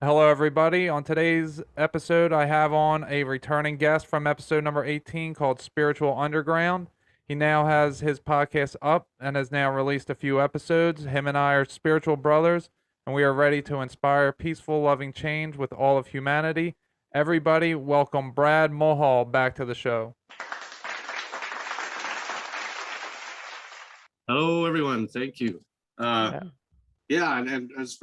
Hello, everybody. On today's episode, I have on a returning guest from episode number 18 called Spiritual Underground. He now has his podcast up and has now released a few episodes. Him and I are spiritual brothers, and we are ready to inspire peaceful, loving change with all of humanity. Everybody, welcome Brad Mulhall back to the show. Hello, everyone. Thank you. Yeah, and as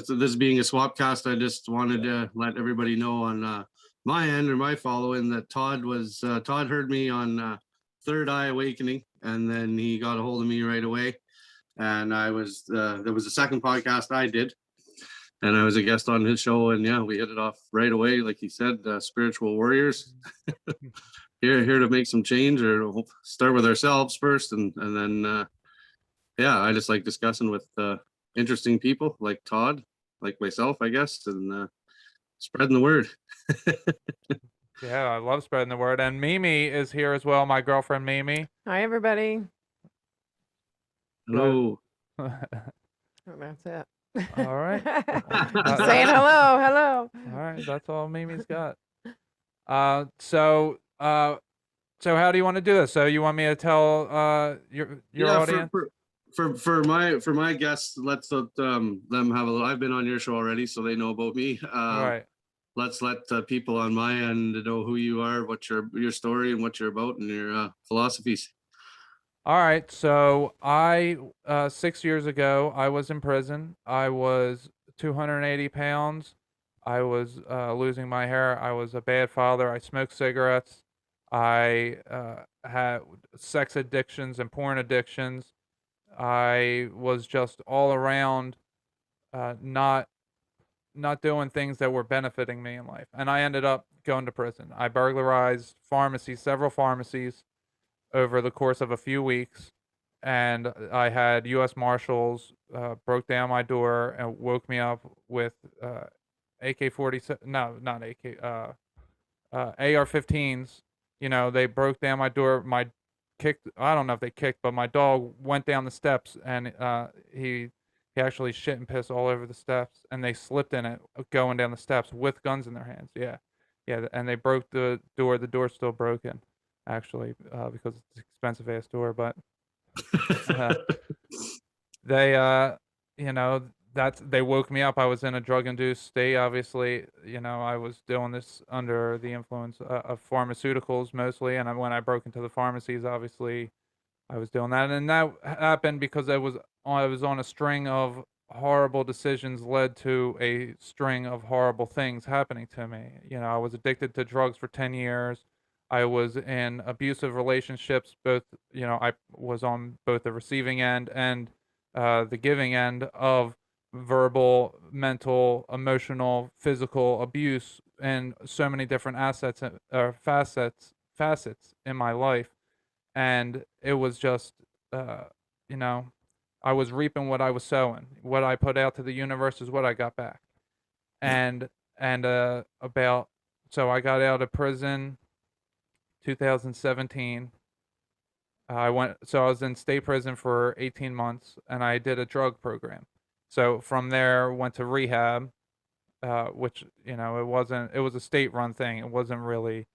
this being a swap cast, I just wanted to let everybody know on my end or my following that Todd heard me on Third Eye Awakening, and then he got a hold of me right away. And there was the second podcast I did, and I was a guest on his show, and yeah, we hit it off right away. Like he said, spiritual warriors here to make some change, or start with ourselves first, and then yeah, I just like discussing with interesting people like Todd, like myself, I guess, and spreading the word. Yeah, I love spreading the word. And Mimi is here as well, my girlfriend Mimi. Hi, everybody. Hello. Oh, that's it. All right. Saying hello. All right, that's all Mimi's got. So how do you want to do this? So you want me to tell your audience? For my guests, let's let them have a little. I've been on your show already, so they know about me. Right. Let's let people on my end know who you are, what your story, and what you're about, and your philosophies. All right. So 6 years ago, I was in prison. I was 280 pounds. I was losing my hair. I was a bad father. I smoked cigarettes. I had sex addictions and porn addictions. I was just all around not doing things that were benefiting me in life. And I ended up going to prison. I burglarized several pharmacies over the course of a few weeks. And I had U.S. Marshals broke down my door and woke me up with AK-47, no, not AK, AR-15s. You know, they broke down my door. I don't know if they kicked, but my dog went down the steps and he actually shit and piss all over the steps, and they slipped in it going down the steps with guns in their hands. Yeah, and they broke the door. The door's still broken, actually, because it's an expensive ass door. But they, they woke me up. I was in a drug-induced state. Obviously, I was doing this under the influence of pharmaceuticals mostly, and when I broke into the pharmacies, obviously, I was doing that, and that happened because I was on a string of horrible decisions led to a string of horrible things happening to me. I was addicted to drugs for 10 years. I was in abusive relationships, both, I was on both the receiving end and the giving end of verbal, mental, emotional, physical abuse, and so many different facets in my life. And it was just, you know, I was reaping what I was sowing. What I put out to the universe is what I got back. And so I got out of prison 2017. I was in state prison for 18 months, and I did a drug program. So from there, went to rehab, which it was a state-run thing. It wasn't really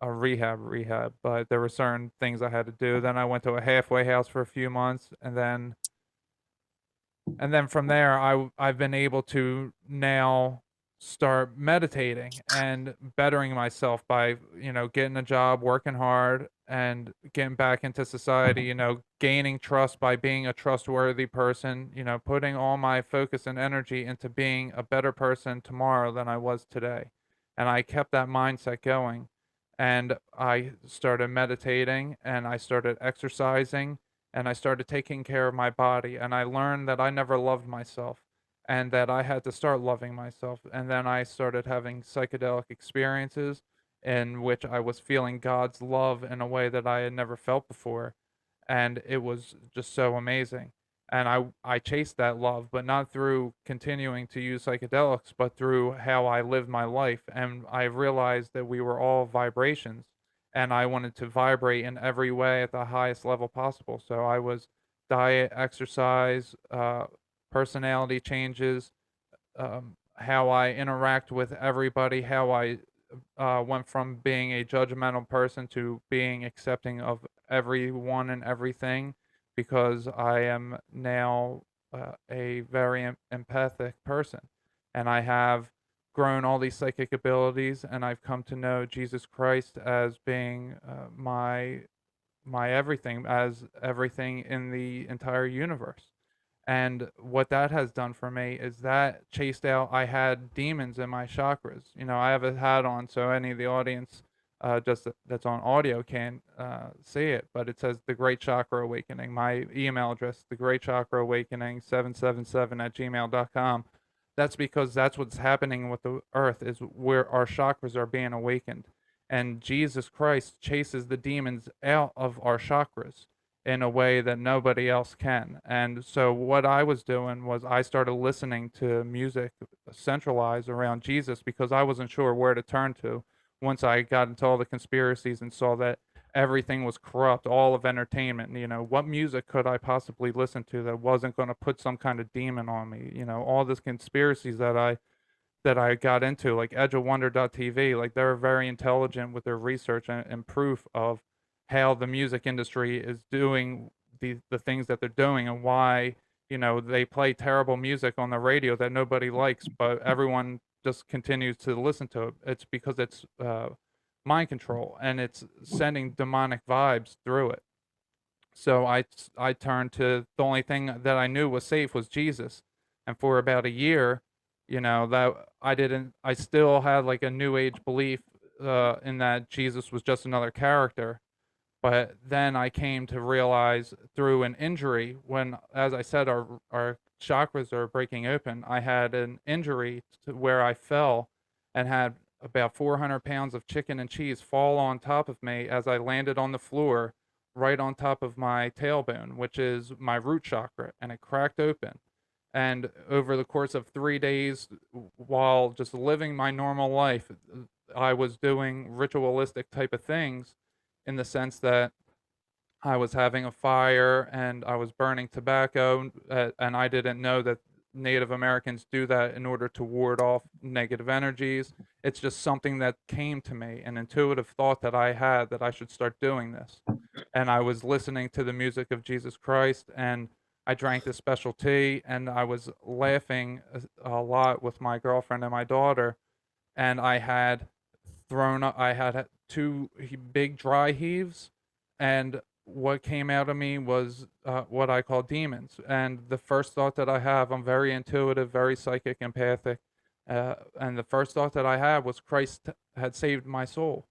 a rehab, but there were certain things I had to do. Then I went to a halfway house for a few months, and then from there, I've been able to now start meditating and bettering myself by getting a job, working hard, and getting back into society. Gaining trust by being a trustworthy person. Putting all my focus and energy into being a better person tomorrow than I was today, and I kept that mindset going. And I started meditating, and I started exercising, and I started taking care of my body, and I learned that I never loved myself and that I had to start loving myself. And then I started having psychedelic experiences in which I was feeling God's love in a way that I had never felt before, and it was just so amazing. And I chased that love, but not through continuing to use psychedelics, but through how I lived my life. And I realized that we were all vibrations, and I wanted to vibrate in every way at the highest level possible. So I was diet, exercise, personality changes, how I interact with everybody, how I went from being a judgmental person to being accepting of everyone and everything, because I am now a very empathic person, and I have grown all these psychic abilities, and I've come to know Jesus Christ as being my everything, as everything in the entire universe. And what that has done for me is that chased out, I had demons in my chakras. I have a hat on, so any of the audience that's on audio can see it, but it says The Great Chakra Awakening. My email address, The Great Chakra Awakening 777 at gmail.com. That's because that's what's happening with the earth, is where our chakras are being awakened. And Jesus Christ chases the demons out of our chakras in a way that nobody else can. And so what I was doing was I started listening to music centralized around Jesus, because I wasn't sure where to turn to once I got into all the conspiracies and saw that everything was corrupt, all of entertainment. What music could I possibly listen to that wasn't going to put some kind of demon on me? All these conspiracies that I got into, like edgeofwonder.tv, like they're very intelligent with their research and proof of how the music industry is doing the things that they're doing, and why they play terrible music on the radio that nobody likes, but everyone just continues to listen to it. It's because it's mind control, and it's sending demonic vibes through it. So I turned to the only thing that I knew was safe was Jesus. And for about a year, that I still had like a new age belief in that Jesus was just another character. But then I came to realize through an injury, when, as I said, our chakras are breaking open. I had an injury to where I fell and had about 400 pounds of chicken and cheese fall on top of me as I landed on the floor, right on top of my tailbone, which is my root chakra, and it cracked open. And over the course of 3 days, while just living my normal life, I was doing ritualistic type of things, in the sense that I was having a fire and I was burning tobacco, and I didn't know that Native Americans do that in order to ward off negative energies. It's just something that came to me, an intuitive thought that I had that I should start doing this. And I was listening to the music of Jesus Christ, and I drank this special tea, and I was laughing a lot with my girlfriend and my daughter, and I had I had two big dry heaves, and what came out of me was what I call demons. And the first thought that I have, I'm very intuitive, very psychic, empathic, and the first thought that I had was Christ had saved my soul.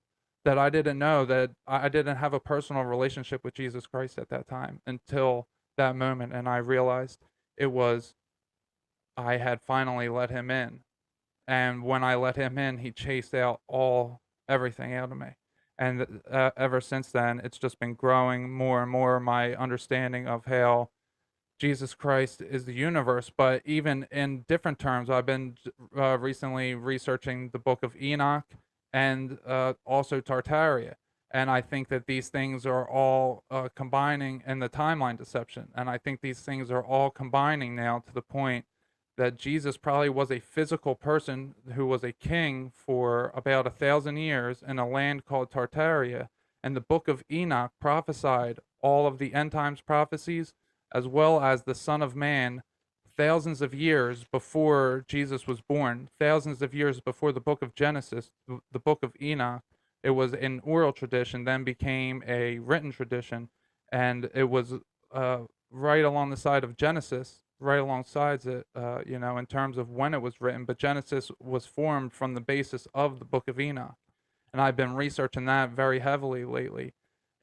That I didn't know that I didn't have a personal relationship with Jesus Christ at that time until that moment, and I realized it was I had finally let him in. And when I let him in, he chased out everything out of me. And ever since then, it's just been growing more and more, my understanding of how Jesus Christ is the universe. But even in different terms, I've been recently researching the Book of Enoch, and also Tartaria. And I think that these things are all combining in the timeline deception. And I think these things are all combining now to the point that Jesus probably was a physical person who was a king for about 1,000 years in a land called Tartaria. And the Book of Enoch prophesied all of the end times prophecies, as well as the Son of Man, thousands of years before Jesus was born, thousands of years before the Book of Genesis, the Book of Enoch. It was an oral tradition, then became a written tradition, and it was right along the side of Genesis, right alongside it, in terms of when it was written. But Genesis was formed from the basis of the Book of Enoch, and I've been researching that very heavily lately,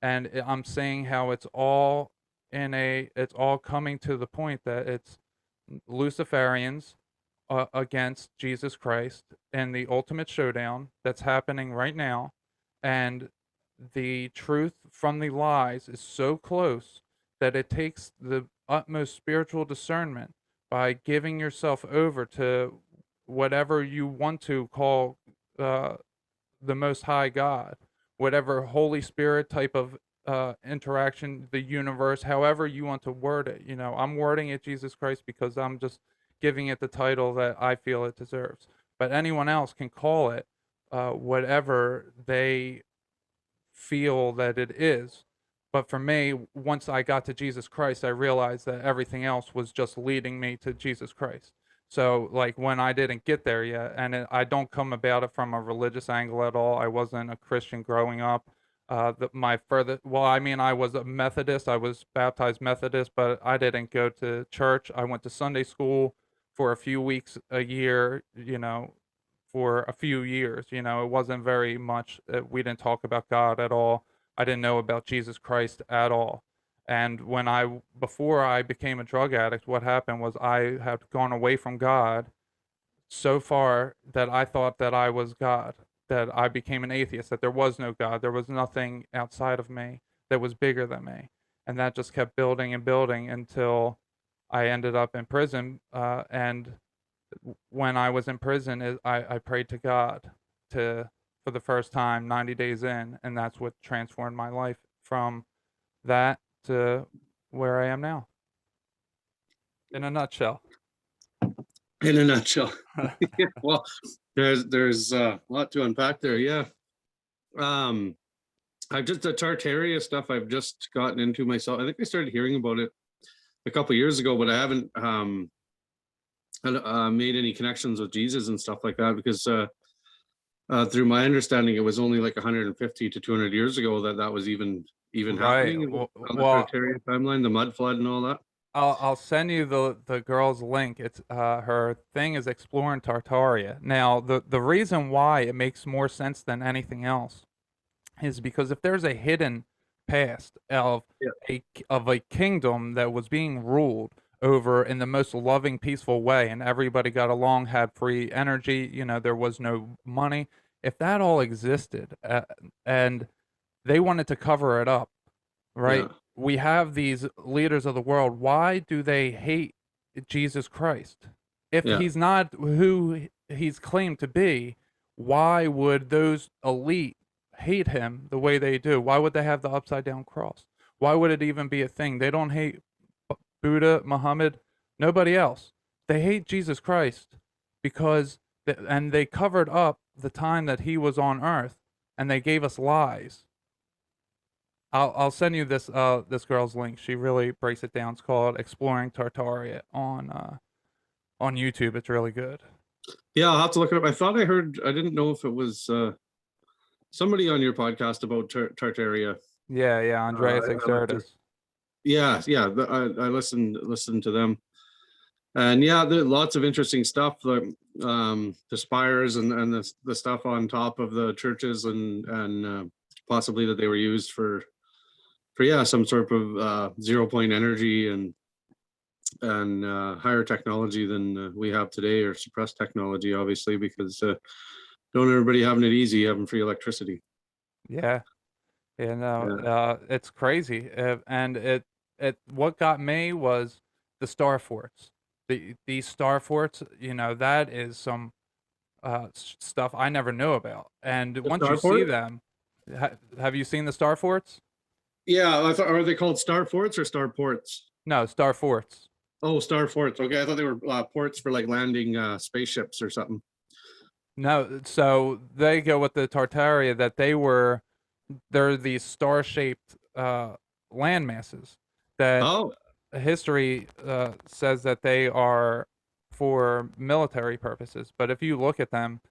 and I'm seeing how it's all coming to the point that it's Luciferians against Jesus Christ in the ultimate showdown that's happening right now, and the truth from the lies is so close that it takes the utmost spiritual discernment by giving yourself over to whatever you want to call the Most High God, whatever Holy Spirit type of interaction, the universe, however you want to word it. I'm wording it Jesus Christ because I'm just giving it the title that I feel it deserves. But anyone else can call it whatever they feel that it is. But for me, once I got to Jesus Christ, I realized that everything else was just leading me to Jesus Christ. So, like, when I didn't get there yet, and I don't come about it from a religious angle at all. I wasn't a Christian growing up. I mean, I was a Methodist. I was baptized Methodist, but I didn't go to church. I went to Sunday school for a few weeks a year, for a few years. It wasn't very much. We didn't talk about God at all. I didn't know about Jesus Christ at all. And before I became a drug addict, what happened was I had gone away from God so far that I thought that I was God, that I became an atheist, that there was no God, there was nothing outside of me that was bigger than me. And that just kept building and building until I ended up in prison. And when I was in prison, I prayed to God for the first time 90 days in, and that's what transformed my life from that to where I am now. In a nutshell. In a nutshell. Well, there's a lot to unpack there. Yeah. I've just the Tartaria stuff I've just gotten into myself. I think I started hearing about it a couple years ago, but I haven't made any connections with Jesus and stuff like that, because through my understanding, it was only like 150 to 200 years ago that was even Right. happening on the Well, Tartaria timeline, the mud flood and all that. I'll send you the girl's link. It's her thing is exploring Tartaria. Now, the reason why it makes more sense than anything else is because if there's a hidden past of a kingdom that was being ruled over in the most loving, peaceful way, and everybody got along, had free energy, there was no money. If that all existed, and they wanted to cover it up, right? Yeah. We have these leaders of the world. Why do they hate Jesus Christ? If Yeah. he's not who he's claimed to be, why would those elite hate him the way they do? Why would they have the upside down cross? Why would it even be a thing? They don't hate Buddha, Muhammad, nobody else. They hate Jesus Christ because and they covered up the time that he was on earth, and they gave us lies. I'll send you this girl's link. She really breaks it down. It's called Exploring Tartaria on YouTube. It's really good. Yeah, I'll have to look it up. I thought I heard, I didn't know if it was somebody on your podcast about Tartaria. Yeah, Andreas Exertus. Yeah, I listened to them, and yeah, there lots of interesting stuff. The spires and the stuff on top of the churches, and possibly that they were used for some sort of 0 point energy and higher technology than we have today, or suppressed technology, obviously, because don't everybody having it easy, having free electricity. Yeah, it's crazy, and it what got me was the star forts. These star forts, that is some stuff I never knew about. And once you see them, have you seen the star forts? Yeah, I thought, are they called star forts or star ports? No, star forts. Oh, star forts. Okay, I thought they were ports for like landing spaceships or something. No, so they go with the Tartaria that they're these star-shaped land masses that history says that they are for military purposes. But if you look at them,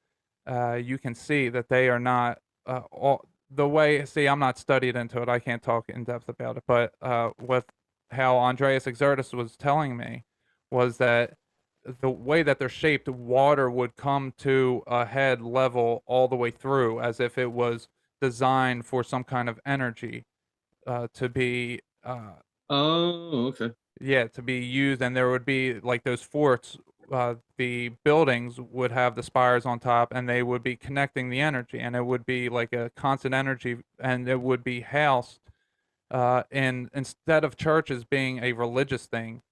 you can see that they are not all the way. See, I'm not studied into it. I can't talk in depth about it. But with how Andreas Exertus was telling me was that the way that they're shaped, water would come to a head level all the way through, as if it was designed for some kind of energy to be okay. Yeah, to be used. And there would be like those forts, the buildings would have the spires on top, and they would be connecting the energy, and it would be like a constant energy, and it would be housed instead of churches being a religious thing,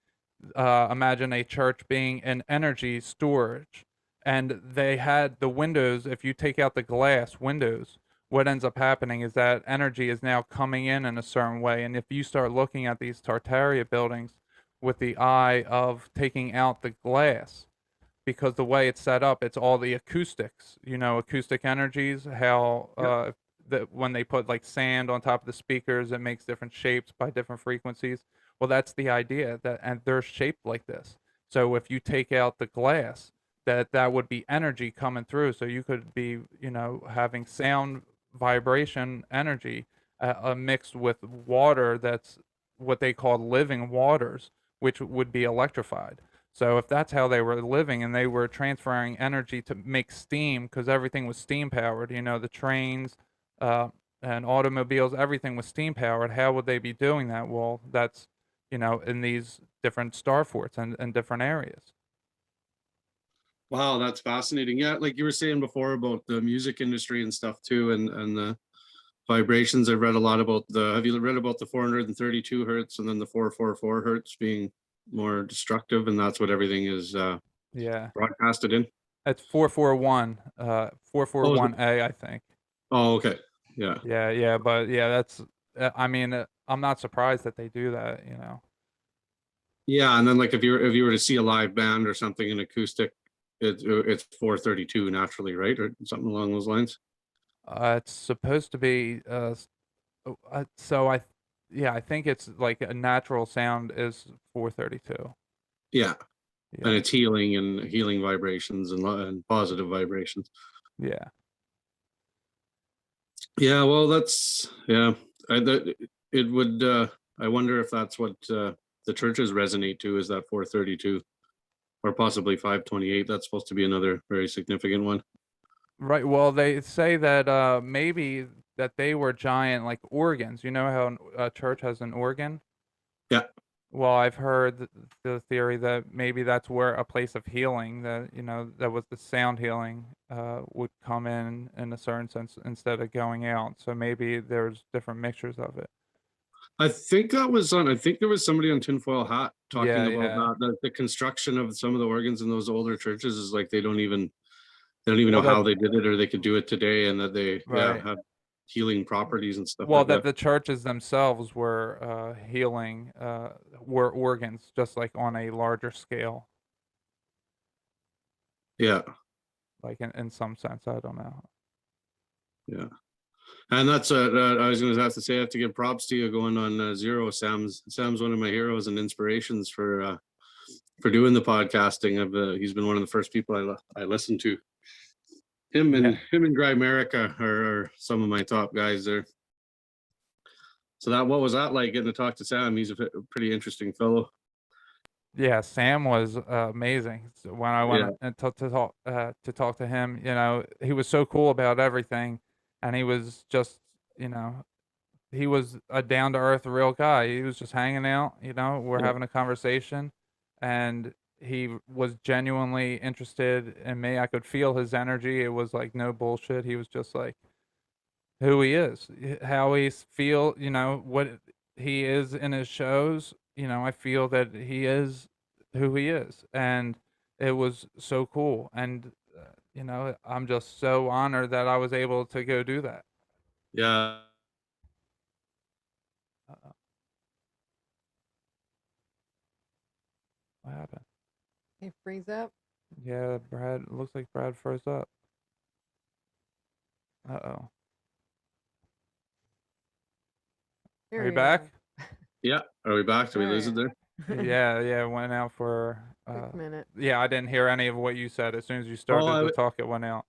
imagine a church being an energy storage. And they had the windows. If you take out the glass windows, what ends up happening is that energy is now coming in a certain way. And if you start looking at these Tartaria buildings, with the eye of taking out the glass, because the way it's set up, it's all the acoustics, acoustic energies, how that when they put like sand on top of the speakers, it makes different shapes by different frequencies. Well, that's the idea, and they're shaped like this. So if you take out the glass, that would be energy coming through. So you could be, having sound vibration energy mixed with water that's what they call living waters, which would be electrified. So if that's how they were living and they were transferring energy to make steam, because everything was steam powered, the trains uh, and automobiles, everything was steam powered, how would they be doing that? Well, that's, in these different star forts and different areas. Wow, that's fascinating. Yeah, like you were saying before about the music industry and stuff too, and the vibrations. I've read a lot about have you read about the 432 hertz and then the 444 hertz being more destructive, and that's what everything is Yeah. broadcasted in? It's 441, Oh, 441A, I think. oh, okay. Yeah. Yeah, but yeah, that's, I mean, I'm not surprised that they do that, Yeah, and then like if you were to see a live band or something in acoustic, it's 432 naturally, right? Or something along those lines. It's supposed to be, so yeah, I think it's like a natural sound is 432. Yeah. And Yeah, it's healing and healing vibrations and positive vibrations. yeah. Yeah, well, that's it would. I wonder if that's what the churches resonate to, is that 432 or possibly 528. That's supposed to be another very significant one. Right. Well, they say that maybe that they were giant like organs. You know how a church has an organ? Yeah, Well, I've heard the theory that maybe that's where a place of healing, that that was the sound healing, would come in a certain sense instead of going out. So maybe there's different mixtures of it. I think that was on. I think there was somebody on Tinfoil Hat talking Yeah, about yeah. that. The construction of some of the organs in those older churches is like they don't even Well, know that how they did it, or they could do it today, and that they right. have healing properties and stuff Well, like that that. the churches themselves were healing, were organs, just like on a larger scale, Yeah, like in some sense. I don't know. yeah. And that's I was going to have to say, I have to give props to you going on Zero. Sam's one of my heroes and inspirations for doing the podcasting. He's been one of the first people I listened to. Him Yeah. and Grimerica are some of my top guys there. So what was that like, getting to talk to Sam? He's a pretty interesting fellow. Yeah, Sam was amazing. So when I Yeah, went and to talk to him, he was so cool about everything, and he was just, you know, he was a down to earth, real guy. He was just hanging out, we're yeah, having a conversation, and he was genuinely interested in me. I could feel his energy. It was like no bullshit. He was just like who he is, how he feel, what he is in his shows. I feel that he is who he is, and it was so cool. And I'm just so honored that I was able to go do that. yeah. Uh, what happened? He freeze up. Yeah, Brad. Looks like Brad froze up. Uh-oh. Here Are you we back? Yeah. Are we back? Did we lose it there? Yeah, went out for Quick minute. yeah, I didn't hear any of what you said. As soon as you Oh, started to talk, it went out.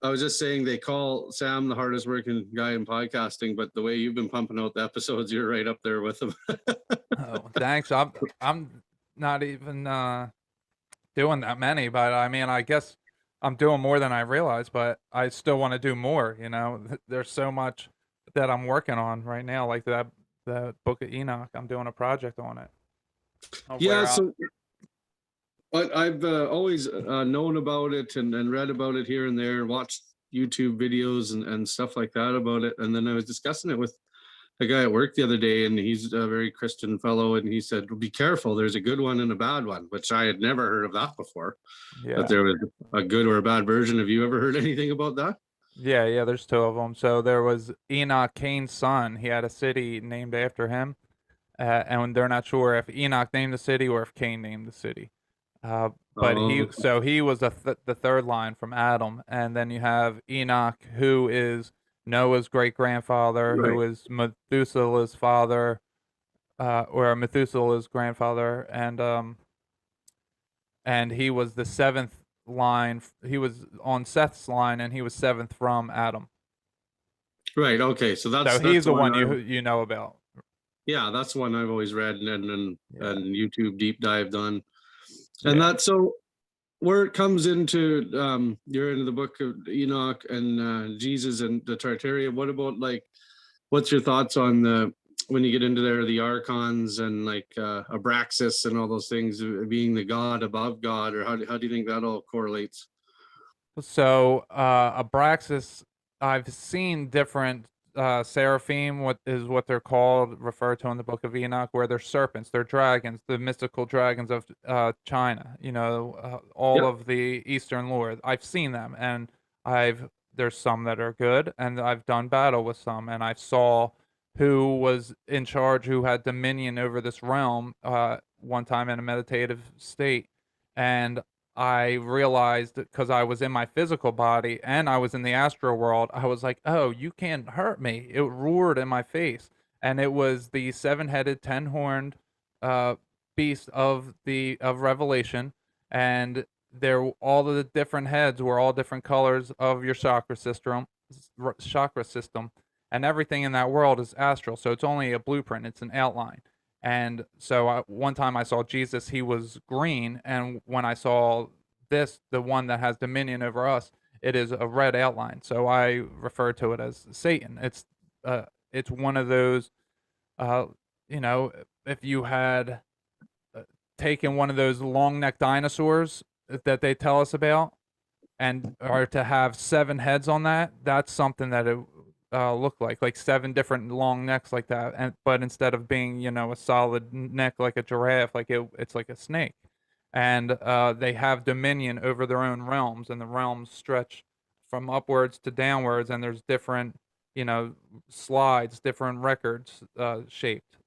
I was just saying they call Sam the hardest working guy in podcasting, but the way you've been pumping out the episodes, you're right up there with him. Oh, thanks. I'm not even doing that many, but I mean, I guess I'm doing more than I realize, but I still want to do more, There's so much that I'm working on right now, like the Book of Enoch. I'm doing a project on it. Yeah, so but I've always known about it and read about it here and there, watched YouTube videos and stuff like that about it. And then I was discussing it with a guy at work the other day, and he's a very Christian fellow, and he said, well, be careful, there's a good one and a bad one, which I had never heard of that before. Yeah. That there was a good or a bad version. Have you ever heard anything about that? Yeah, there's two of them. So there was Enoch, Cain's son. He had a city named after him. and they're not sure if Enoch named the city or if Cain named the city. But Oh, he was the third line from Adam, and then you have Enoch, who is Noah's great grandfather, right. who is Methuselah's father, or Methuselah's grandfather, and he was the seventh line. He was on Seth's line, and he was seventh from Adam. Right. Okay. So So that's he's the one one I, you know about. yeah, that's one I've always read Yeah. and YouTube deep dived on. And Yeah. that's so where it comes into you're into the book of Enoch and Jesus and the Tartaria. What about like what's your thoughts on the when you get into there the archons and like Abraxas and all those things being the god above God, or how do you think that all correlates? So Abraxas, I've seen different seraphim, what they're called, referred to in the Book of Enoch, where they're serpents, they're dragons, the mystical dragons of China. All Yep. of the Eastern lore. I've seen them, and there's some that are good, and I've done battle with some, and I saw who was in charge, who had dominion over this realm one time in a meditative state, and I realized, because I was in my physical body and I was in the astral world, I was like, "Oh, you can't hurt me." It roared in my face, and it was the seven-headed, ten-horned uh, beast of Revelation, and all of the different heads were all different colors of your chakra system, and everything in that world is astral. So it's only a blueprint; it's an outline. And so one time I saw Jesus, he was green, and when I saw the one that has dominion over us, it is a red outline. So I refer to it as Satan. It's one of those, uh, you know, if you had taken one of those long neck dinosaurs that they tell us about, and or to have seven heads on that, that's something that it looked like seven different long necks like that, and but instead of being a solid neck like a giraffe, it's like a snake, and they have dominion over their own realms, and the realms stretch from upwards to downwards, and there's different slides, different records shaped,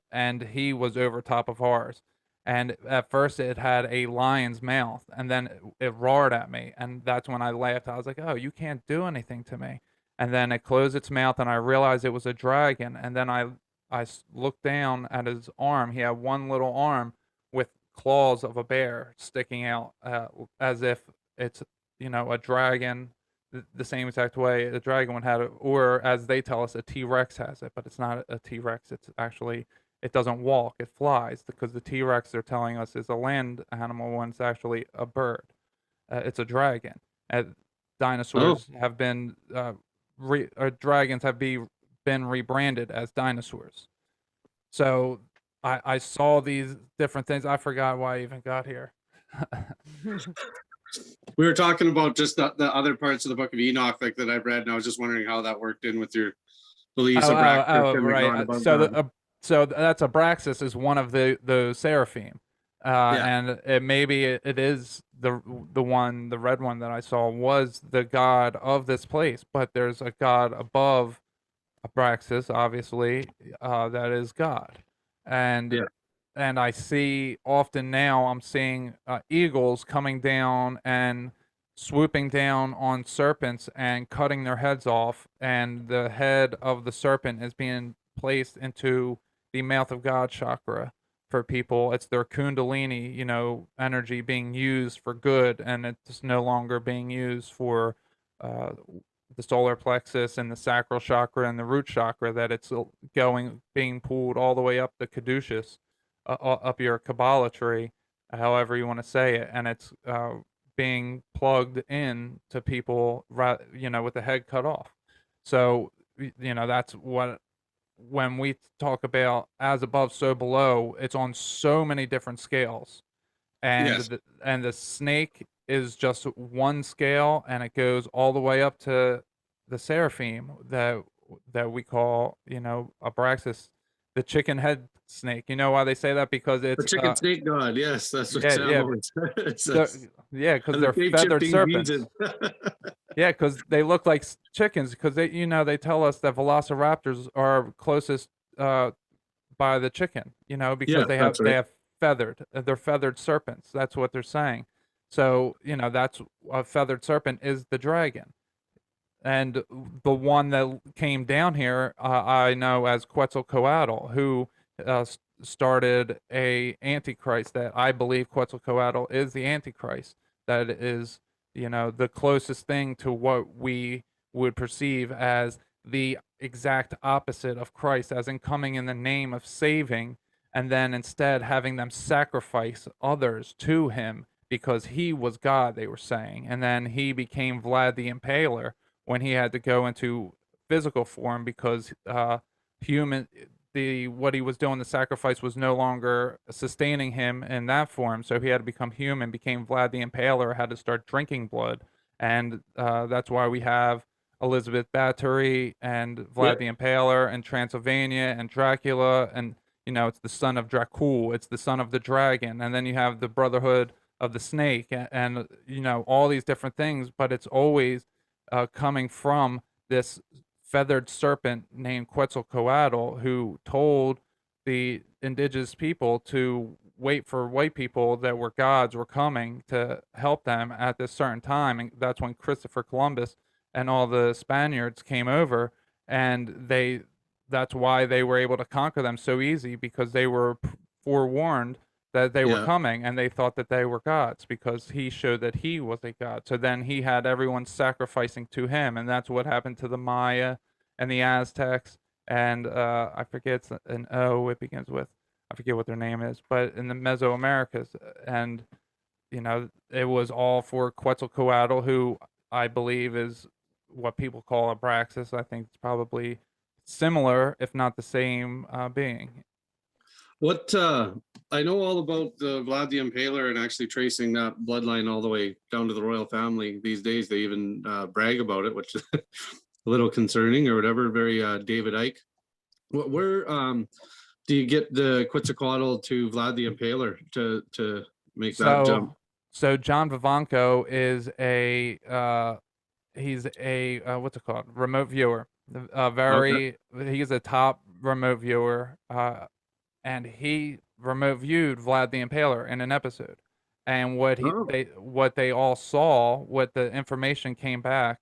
and he was over top of ours. And at first it had a lion's mouth, and then it roared at me, and that's when I laughed. I was like, "Oh, you can't do anything to me." And then it closed its mouth, and I realized it was a dragon. And then I looked down at his arm. He had one little arm with claws of a bear sticking out, as if it's a dragon, the same exact way a dragon would have it, or as they tell us, a T-Rex has it, but it's not a T-Rex. It's actually, it doesn't walk, it flies, because the T-Rex they're telling us is a land animal when it's actually a bird. It's a dragon. Oh, Dinosaurs have been dragons have been rebranded as dinosaurs. So I saw these different things. I forgot why I even got here. we were talking about just the other parts of the Book of Enoch like that I've read, and I was just wondering how that worked in with your beliefs of Abraxas and the Right. God above God. So that's Abraxas is one of the seraphim, Yeah. and it is the red one that I saw was the god of this place, but there's a god above Abraxas, obviously, that is God, and Yeah. I see often now I'm seeing eagles coming down and swooping down on serpents and cutting their heads off, and the head of the serpent is being placed into the mouth of God chakra for people. It's their kundalini, energy being used for good, and it's no longer being used for uh, the solar plexus and the sacral chakra and the root chakra. That it's being pulled all the way up the caduceus, up your Kabbalah tree, however you want to say it, and it's being plugged in to people, with the head cut off. So, that's what, when we talk about as above, so below, it's on so many different scales, and Yes. the snake is just one scale, and it goes all the way up to the seraphim that we call, Abraxas, the chicken head snake. You know why they say that? Because The it's chicken snake god. Yes, that's what yeah, Sam yeah, always says. yeah, because And the they're shape feathered shifting serpents. Jesus. Yeah, because they look like chickens. Because they tell us that velociraptors are closest uh, by the chicken, because Yeah, they that's have right. they're feathered serpents. That's what they're saying. So, that's a feathered serpent is the dragon. And the one that came down here, I know as Quetzalcoatl, who started a antichrist. That I believe Quetzalcoatl is the antichrist. That is, the closest thing to what we would perceive as the exact opposite of Christ, as in coming in the name of saving, and then instead having them sacrifice others to him because he was God, they were saying. And then he became Vlad the Impaler when he had to go into physical form because human what he was doing, the sacrifice, was no longer sustaining him in that form, so he had to become human, became Vlad the Impaler, had to start drinking blood. And that's why we have Elizabeth Bathory and Yeah. Vlad the Impaler and Transylvania and Dracula, and it's the son of Dracul, it's the son of the dragon, and then you have the Brotherhood of the Snake, and all these different things, but it's always coming from this feathered serpent named Quetzalcoatl, who told the indigenous people to wait for white people that were gods were coming to help them at this certain time. And that's when Christopher Columbus and all the Spaniards came over, and that's why they were able to conquer them so easy, because they were forewarned that they were Yeah. coming, and they thought that they were gods because he showed that he was a god. So then he had everyone sacrificing to him, and that's what happened to the Maya and the Aztecs, and I forget, it's an O it begins with. I forget what their name is, but in the Mesoamericas, and it was all for Quetzalcoatl, who I believe is what people call Abraxas. I think it's probably similar, if not the same, being. What I know all about the Vlad the Impaler, and actually tracing that bloodline all the way down to the royal family. These days, they even brag about it, which is a little concerning or whatever. Very David Icke. Where do you get the Quetzalcoatl to Vlad the Impaler to make that jump? So John Vivanco is he's a what's it called, remote viewer. Okay. He's a top remote viewer, and he remote viewed Vlad the Impaler in an episode. And Oh. what they all saw, what the information came back,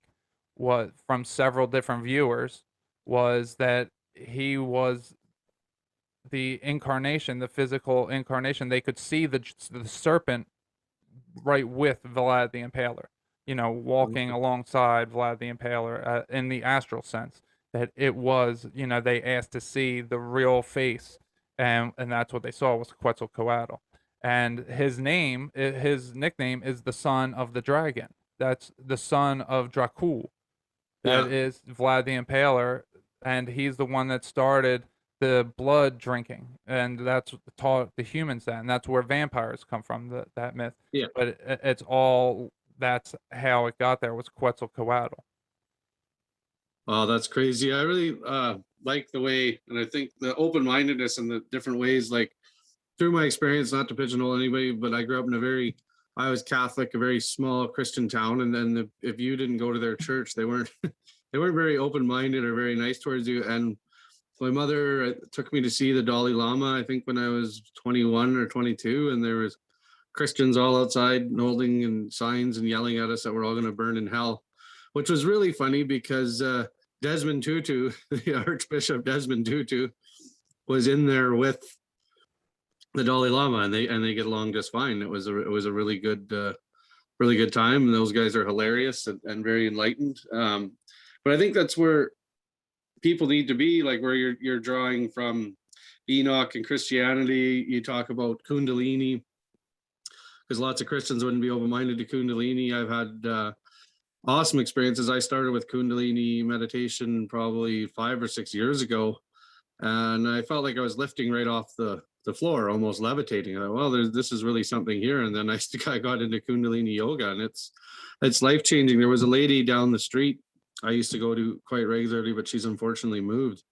was from several different viewers, was that he was the incarnation, the physical incarnation. They could see the serpent right with Vlad the Impaler, walking alongside Vlad the Impaler, in the astral sense. That it was, they asked to see the real face, and that's what they saw was Quetzalcoatl. And his nickname is the son of the dragon. That's the son of Dracul. That Yeah. is Vlad the Impaler, and he's the one that started the blood drinking, and that's taught the humans that, and that's where vampires come from, that myth. Yeah. But it's all, that's how it got there, was Quetzalcoatl. Oh, that's crazy. I really like the way, and I think the open-mindedness and the different ways, like through my experience, not to pigeonhole anybody, but I grew up in I was Catholic, a very small Christian town. And then if you didn't go to their church, they weren't, they weren't very open-minded or very nice towards you. And my mother took me to see the Dalai Lama, I think when I was 21 or 22, and there was Christians all outside holding and signs and yelling at us that we're all going to burn in hell, which was really funny because Desmond Tutu, the Archbishop Desmond Tutu, was in there with the Dalai Lama, and they get along just fine. It was a really good time, and those guys are hilarious and very enlightened. But I think that's where people need to be, like where you're drawing from Enoch and Christianity. You talk about Kundalini, because lots of Christians wouldn't be open-minded to Kundalini. I've had awesome experiences. I started with Kundalini meditation probably 5 or 6 years ago, and I felt like I was lifting right off the floor, almost levitating. I thought, well, this is really something here. And then I got into Kundalini yoga, and it's life-changing. There was a lady down the street I used to go to quite regularly, but she's unfortunately moved.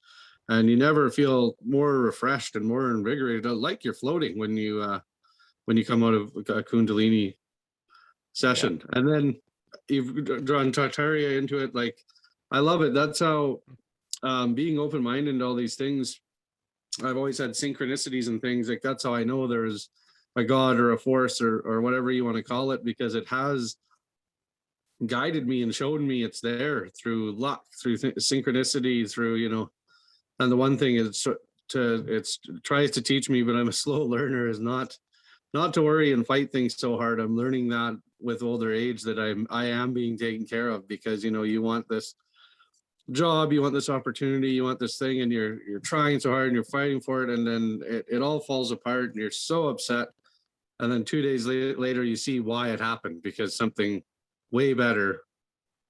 And you never feel more refreshed and more invigorated, like you're floating when you come out of a Kundalini session. Yeah. And then you've drawn Tartaria into it. Like, I love it. That's how being open-minded and all these things, I've always had synchronicities and things like that's how I know there's a God or a force or whatever you want to call it, because it has guided me and showed me it's there through luck, through synchronicity, through, you know. And the one thing is it's tries to teach me, but I'm a slow learner, is not to worry and fight things so hard. I'm learning that with older age that I am being taken care of, because, you know, you want this job, you want this opportunity, you want this thing, and you're trying so hard and you're fighting for it, and then it all falls apart and you're so upset. And then 2 days later you see why it happened, because something way better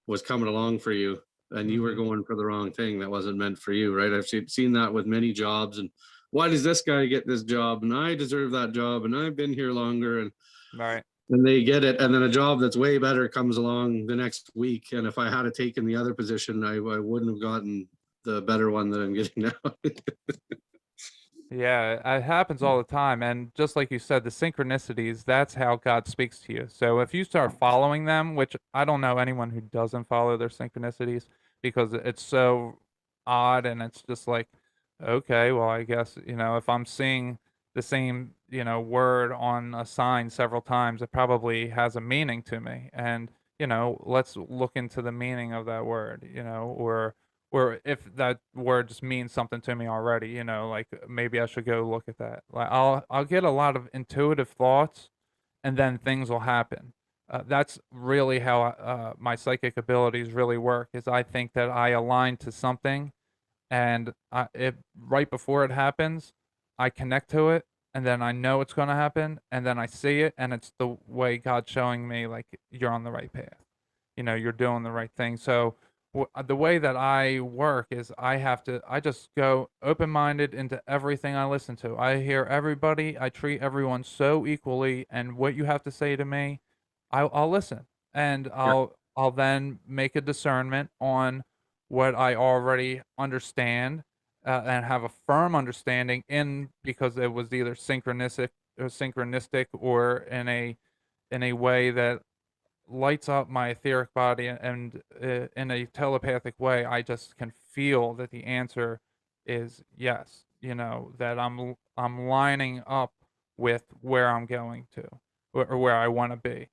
was coming along for you, and you were going for the wrong thing that wasn't meant for you, right? I've seen that with many jobs. And why does this guy get this job, and I deserve that job, and I've been here longer, and Right. they get it, and then a job that's way better comes along the next week, and if I had taken the other position, I wouldn't have gotten the better one that I'm getting now. Yeah, it happens all the time. And just like you said, the synchronicities, that's how God speaks to you. So if you start following them, which I don't know anyone who doesn't follow their synchronicities, because it's so odd, and it's just like, okay, well, I guess, if I'm seeing the same, word on a sign several times, it probably has a meaning to me. And, let's look into the meaning of that word, or if that word just means something to me already, like maybe I should go look at that. Like I'll get a lot of intuitive thoughts, and then things will happen. That's really how my psychic abilities really work. Is I think that I align to something, and it right before it happens, I connect to it, and then I know it's going to happen, and then I see it, and it's the way God's showing me, like, you're on the right path. You're doing the right thing. So the way that I work is I just go open-minded into everything I listen to. I hear everybody. I treat everyone so equally, and what you have to say to me, I'll listen, and Yeah. I'll then make a discernment on what I already understand, and have a firm understanding in, because it was either synchronistic, or in a way that lights up my etheric body, and in a telepathic way, I just can feel that the answer is yes. That I'm lining up with where I'm going to, or where I want to be.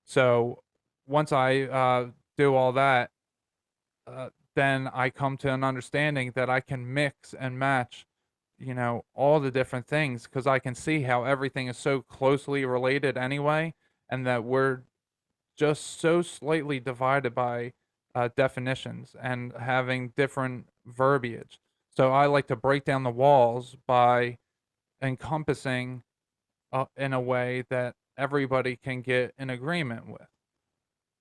So once I do all that, then I come to an understanding that I can mix and match, all the different things, because I can see how everything is so closely related anyway, and that we're just so slightly divided by definitions and having different verbiage. So I like to break down the walls by encompassing in a way that everybody can get in agreement with.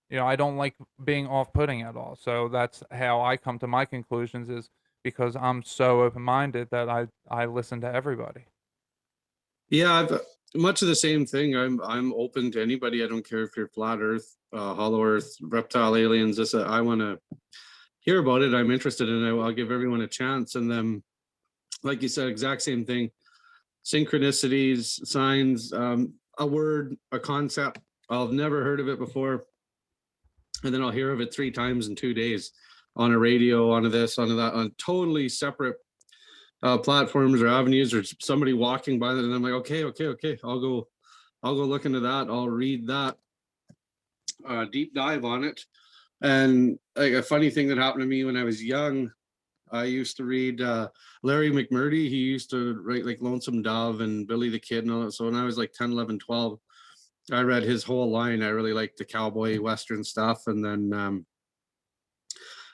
I don't like being off-putting at all. So that's how I come to my conclusions, is because I'm so open-minded that I listen to everybody. Yeah, I've much of the same thing. I'm open to anybody. I don't care if you're flat Earth, hollow Earth, reptile, aliens. This I want to hear about it. I'm interested in it. I'll give everyone a chance. And then, like you said, exact same thing. Synchronicities, signs, a word, a concept. I've never heard of it before, and then I'll hear of it 3 times in 2 days on a radio, on a this, on a that, on totally separate platforms or avenues, or somebody walking by that, and I'm like, okay, I'll go look into that. I'll read that, deep dive on it. And like a funny thing that happened to me when I was young, I used to read Larry McMurdy. He used to write like Lonesome Dove and Billy the Kid and all that. So when I was like 10, 11, 12, I read his whole line. I really liked the cowboy Western stuff. And then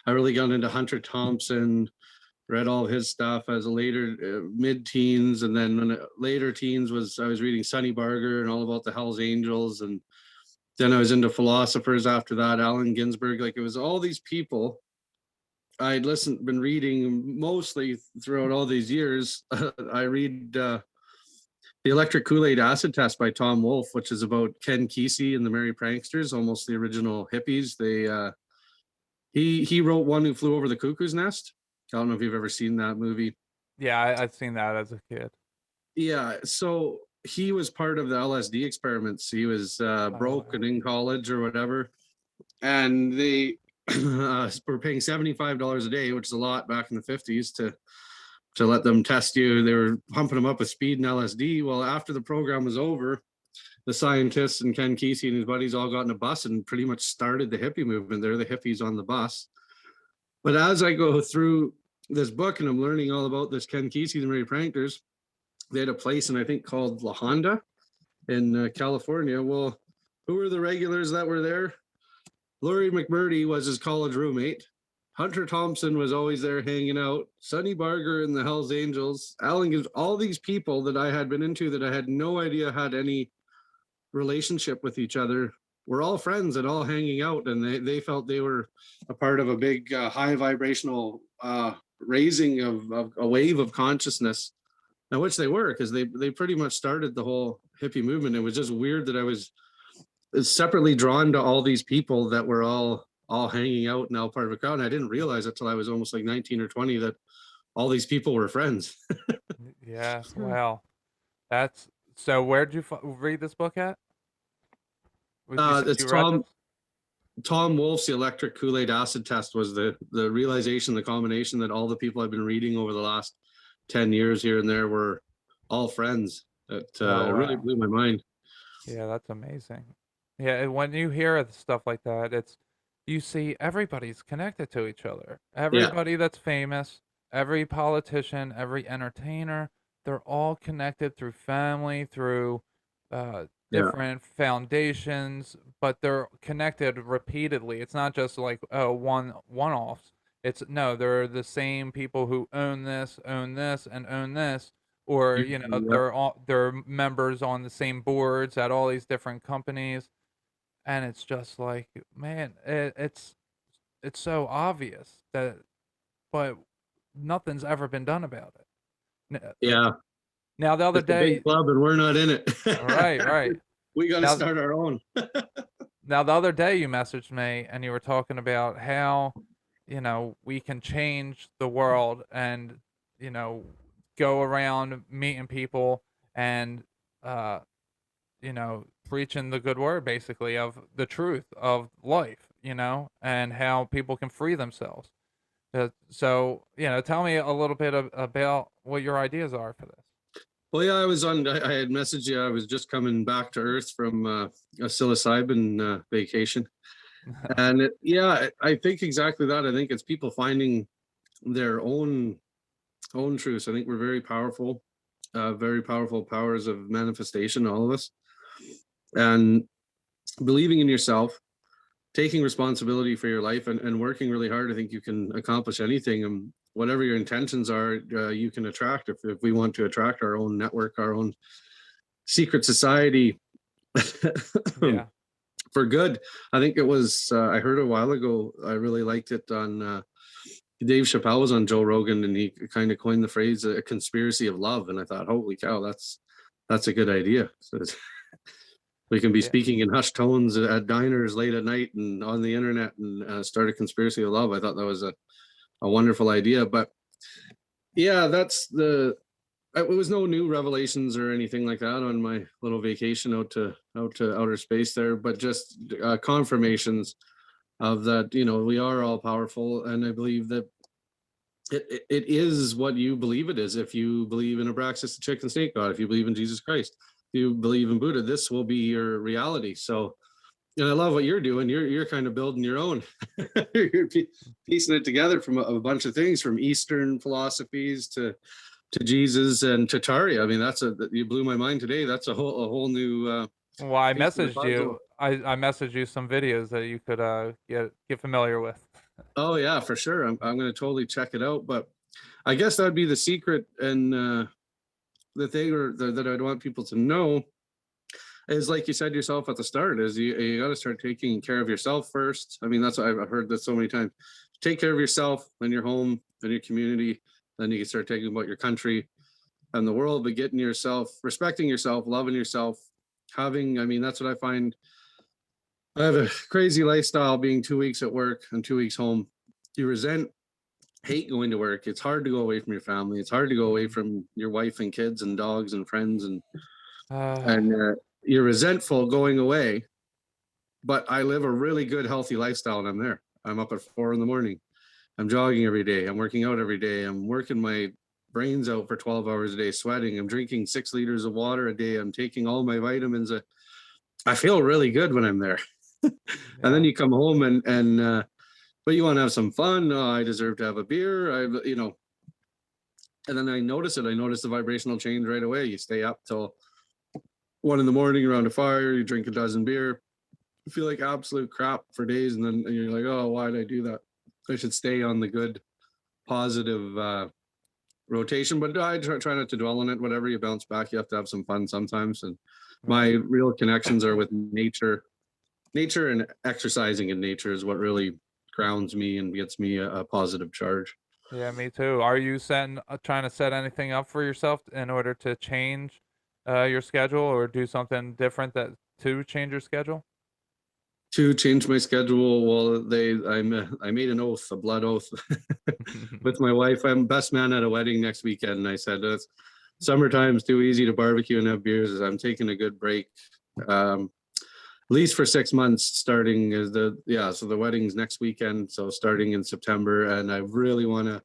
I really got into Hunter Thompson, read all his stuff as a later mid-teens. And then when later teens I was reading Sonny Barger and all about the Hells Angels. And then I was into philosophers after that, Allen Ginsberg. Like it was all these people I'd been reading mostly throughout all these years. I read The Electric Kool-Aid Acid Test by Tom Wolfe, which is about Ken Kesey and the Merry Pranksters, almost the original hippies. He wrote One Who Flew Over the Cuckoo's Nest. I don't know if you've ever seen that movie. Yeah, I've seen that as a kid. Yeah, so he was part of the LSD experiments. He was broke and in college or whatever, and they were paying $75 a day, which is a lot back in the 50s, to to let them test you. They were pumping them up with speed and LSD. Well, after the program was over, the scientists and Ken Kesey and his buddies all got in a bus and pretty much started the hippie movement. They're the hippies on the bus. But as I go through this book and I'm learning all about this Ken Kesey and Mary Pranksters, they had a place, and I think called La Honda in California. Well, who were the regulars that were there? Laurie McMurdy was his college roommate. Hunter Thompson was always there hanging out. Sonny Barger and the Hells Angels. Alan Gibbs, all these people that I had been into that I had no idea had any relationship with each other were all friends and all hanging out. And they felt they were a part of a big high vibrational raising of a wave of consciousness. Now, which they were, because they pretty much started the whole hippie movement. It was just weird that I was separately drawn to all these people that were all hanging out and all part of a crowd. And I didn't realize it till I was almost like 19 or 20 that all these people were friends. Yeah. Wow. That's so. Where'd you read this book at? You said It's you read this? Tom Wolfe's The Electric Kool-Aid Acid Test was the realization, the combination that all the people I've been reading over the last 10 years here and there were all friends. It really blew my mind. Yeah, that's amazing. Yeah, and when you hear stuff like that, you see everybody's connected to each other. Everybody that's famous, every politician, every entertainer, they're all connected through family, through different foundations, but they're connected repeatedly. It's not just like one-offs. They're the same people who own this, and own this, or they're members on the same boards at all these different companies, and it's just like, man, it's so obvious but nothing's ever been done about it. Yeah. Now the other It's a day, big club and we're not in it. right. We got to start our own. Now the other day you messaged me and you were talking about how, we can change the world and, go around meeting people and, preaching the good word, basically, of the truth of life, and how people can free themselves. So, tell me a little bit about what your ideas are for this. Well, yeah, I had messaged you. I was just coming back to Earth from a psilocybin vacation. And I think exactly that. I think it's people finding their own truths. I think we're very powerful powers of manifestation, all of us. And believing in yourself, taking responsibility for your life and working really hard, I think you can accomplish anything. And whatever your intentions are, you can attract. If we want to attract our own network, our own secret society for good. I think it was, I heard a while ago, I really liked it on Dave Chappelle was on Joe Rogan, and he kind of coined the phrase a conspiracy of love. And I thought, holy cow, that's a good idea. So we can be speaking in hushed tones at diners late at night and on the internet and start a conspiracy of love. I thought that was a wonderful idea. But yeah, it was no new revelations or anything like that on my little vacation out to outer space there, but just confirmations of that, we are all powerful. And I believe that it is what you believe it is. If you believe in Abraxas, the chicken snake god, if you believe in Jesus Christ, if you believe in Buddha, this will be your reality. So, and I love what you're doing. You're kind of building your own. You're piecing it together from a bunch of things, from Eastern philosophies to Jesus and Tartaria. I mean, you blew my mind today. That's a whole new. Well, I messaged you. I messaged you some videos that you could get familiar with. Oh yeah, for sure. I'm going to totally check it out. But I guess that'd be the secret, and the thing that I'd want people to know is, like you said yourself at the start, is you got to start taking care of yourself first. I mean, that's what I've heard that so many times. Take care of yourself, then your home, then your community, then you can start taking about your country and the world. But getting yourself, respecting yourself, loving yourself, that's what I find. I have a crazy lifestyle, being 2 weeks at work and 2 weeks home. You hate going to work. It's hard to go away from your family. It's hard to go away from your wife and kids and dogs and friends, and you're resentful going away. But I live a really good, healthy lifestyle, and I'm there. I'm up at 4 a.m. I'm jogging every day. I'm working out every day. I'm working my brains out for 12 hours a day sweating. I'm drinking 6 liters of water a day. I'm taking all my vitamins. I feel really good when I'm there. And then you come home and but you want to have some fun. Oh, I deserve to have a beer. And then I notice it. I notice the vibrational change right away. You stay up till 1 in the morning around a fire. You drink a dozen beer. You feel like absolute crap for days, and then you're like, oh, why did I do that? I should stay on the good, positive rotation. But I try not to dwell on it. Whatever, you bounce back. You have to have some fun sometimes. And my real connections are with nature. Nature and exercising in nature is what really grounds me and gets me a positive charge. Yeah, me too. Are you trying to set anything up for yourself in order to change your schedule or do something different to change your schedule? To change my schedule, well, I made an oath, a blood oath, with my wife. I'm best man at a wedding next weekend, and I said, summertime's too easy to barbecue and have beers. I'm taking a good break. At least for 6 months, starting so the wedding's next weekend, so starting in September, and I really want to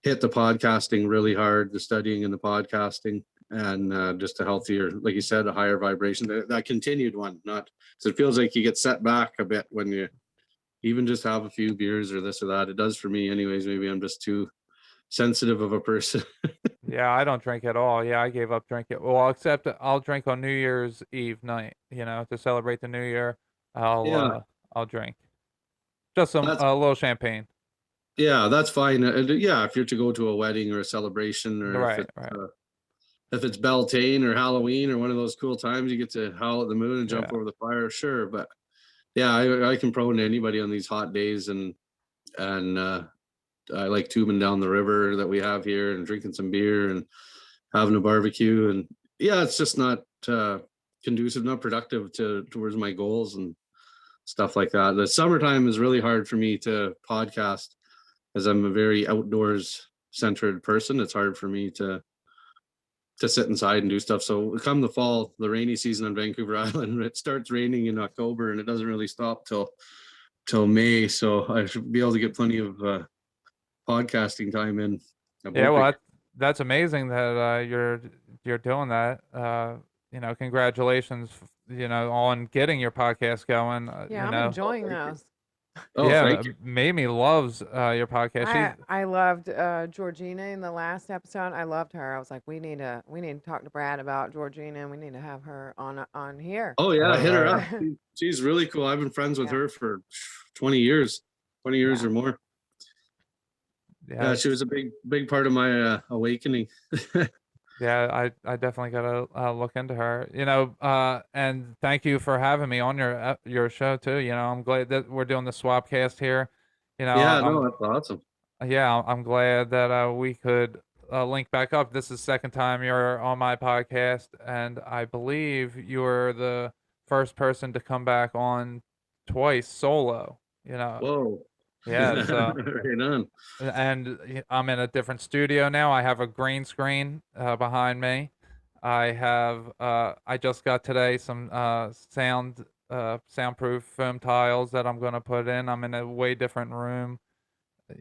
hit the podcasting really hard, the studying and the podcasting, and just a healthier, like you said, a higher vibration, that continued one, not so it feels like you get set back a bit when you even just have a few beers or this or that. It does for me anyways. Maybe I'm just too sensitive of a person. Yeah, I don't drink at all. Yeah, I gave up drinking. Well, except I'll drink on New Year's Eve night, to celebrate the new year. Yeah, I'll drink just that's a little champagne. yeah, that's fine. Yeah, if you're to go to a wedding or a celebration, or Right. if it's Beltane or Halloween or one of those cool times, you get to howl at the moon and jump Yeah. over the fire, sure. But yeah, I can prone to anybody on these hot days, and I like tubing down the river that we have here and drinking some beer and having a barbecue. And yeah, it's just not conducive, not productive towards my goals and stuff like that. The summertime is really hard for me to podcast, as I'm a very outdoors centered person. It's hard for me to sit inside and do stuff. So come the fall, the rainy season on Vancouver Island, it starts raining in October and it doesn't really stop till May. So I should be able to get plenty of podcasting time in. Yeah, well, that's amazing that you're doing that. Congratulations, on getting your podcast going. Yeah, I'm enjoying those. Oh, Yeah, thank you. Mamie loves your podcast. I loved Georgina in the last episode. I loved her. I was like, we need to talk to Brad about Georgina, and we need to have her on here. Oh yeah, All hit her right. up. She's really cool. I've been friends with Yeah. her for 20 years Yeah. or more. Yeah, She was a big part of my awakening. yeah, I definitely gotta look into her. And thank you for having me on your show too. I'm glad that we're doing the Swapcast here. Yeah, no, that's awesome. Yeah, I'm glad that we could link back up. This is the second time you're on my podcast, and I believe you're the first person to come back on twice solo. Whoa. Yeah. So, Right on. and I'm in a different studio now. I have a green screen behind me. I just got today some soundproof foam tiles that I'm gonna put in. I'm in a way different room.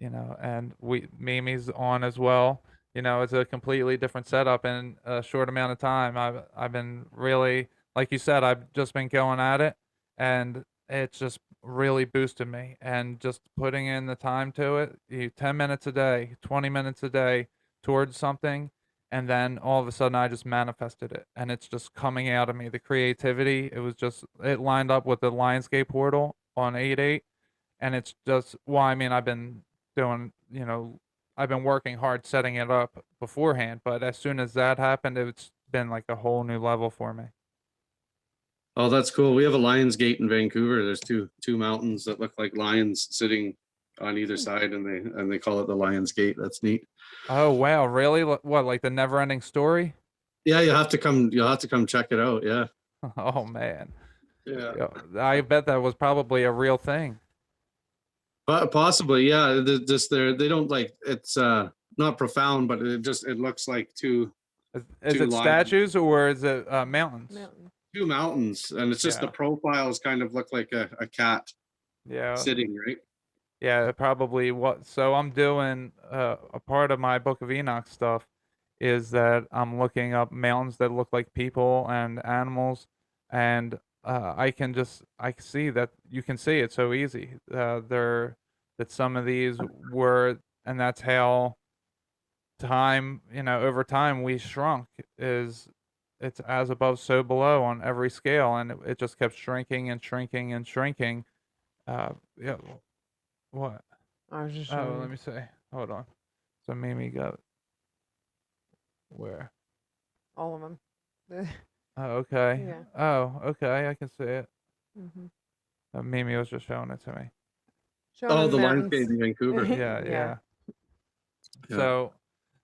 And Mimi's on as well. It's a completely different setup in a short amount of time. I've been really, like you said, I've just been going at it, and it's just really boosted me. And just putting in the time to it, 10 minutes a day, 20 minutes a day towards something, and then all of a sudden I just manifested it, and it's just coming out of me. The creativity, it lined up with the Lionsgate portal on 8/8, and it's just, well, I mean, I've been doing, I've been working hard setting it up beforehand, but as soon as that happened, it's been like a whole new level for me. Oh, that's cool. We have a Lions Gate in Vancouver. There's two mountains that look like lions sitting on either side, and they call it the Lions Gate. That's neat. Oh wow, really? What, like the Neverending Story? Yeah, you'll have to come check it out. Yeah. Oh man. Yeah. I bet that was probably a real thing. But possibly, yeah. They don't like it's not profound, but it looks like two Is it lions. statues or is it mountains? Mountain. Two mountains, and it's just the profiles kind of look like a cat Yeah. sitting, right? Yeah, probably what. So I'm doing a part of my Book of Enoch stuff is that I'm looking up mountains that look like people and animals, and I can see that you can see it so easy. There that some of these were, and that's how time, over time we shrunk. Is It's as above, so below on every scale, and it just kept shrinking and shrinking and shrinking. Yeah, what? I was just Oh, showing let you. me see. Hold on. So Mimi got where? All of them. Oh, okay. Yeah. Oh, okay. I can see it. Hmm. Mimi was just showing it to me. Showing Oh, them the lion mountains. cave in Vancouver. Yeah, Yeah. yeah. Yeah. So,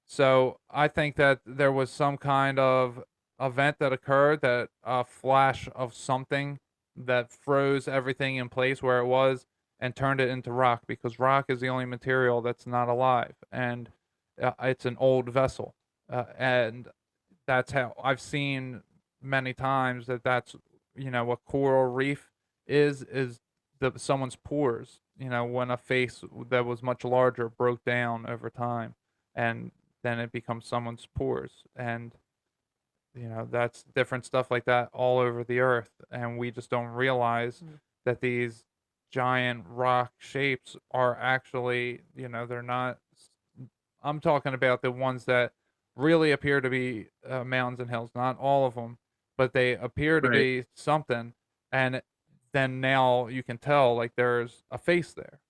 so I think that there was some kind of event that occurred, that a flash of something that froze everything in place where it was and turned it into rock, because rock is the only material that's not alive, and it's an old vessel, and that's how I've seen many times that that's what coral reef is someone's pores. When a face that was much larger broke down over time, and then it becomes someone's pores, and that's different stuff like that all over the earth, and we just don't realize Mm. that these giant rock shapes are actually, they're not. I'm talking about the ones that really appear to be mountains and hills, not all of them, but they appear to Right. be something. And then now you can tell, like, there's a face there.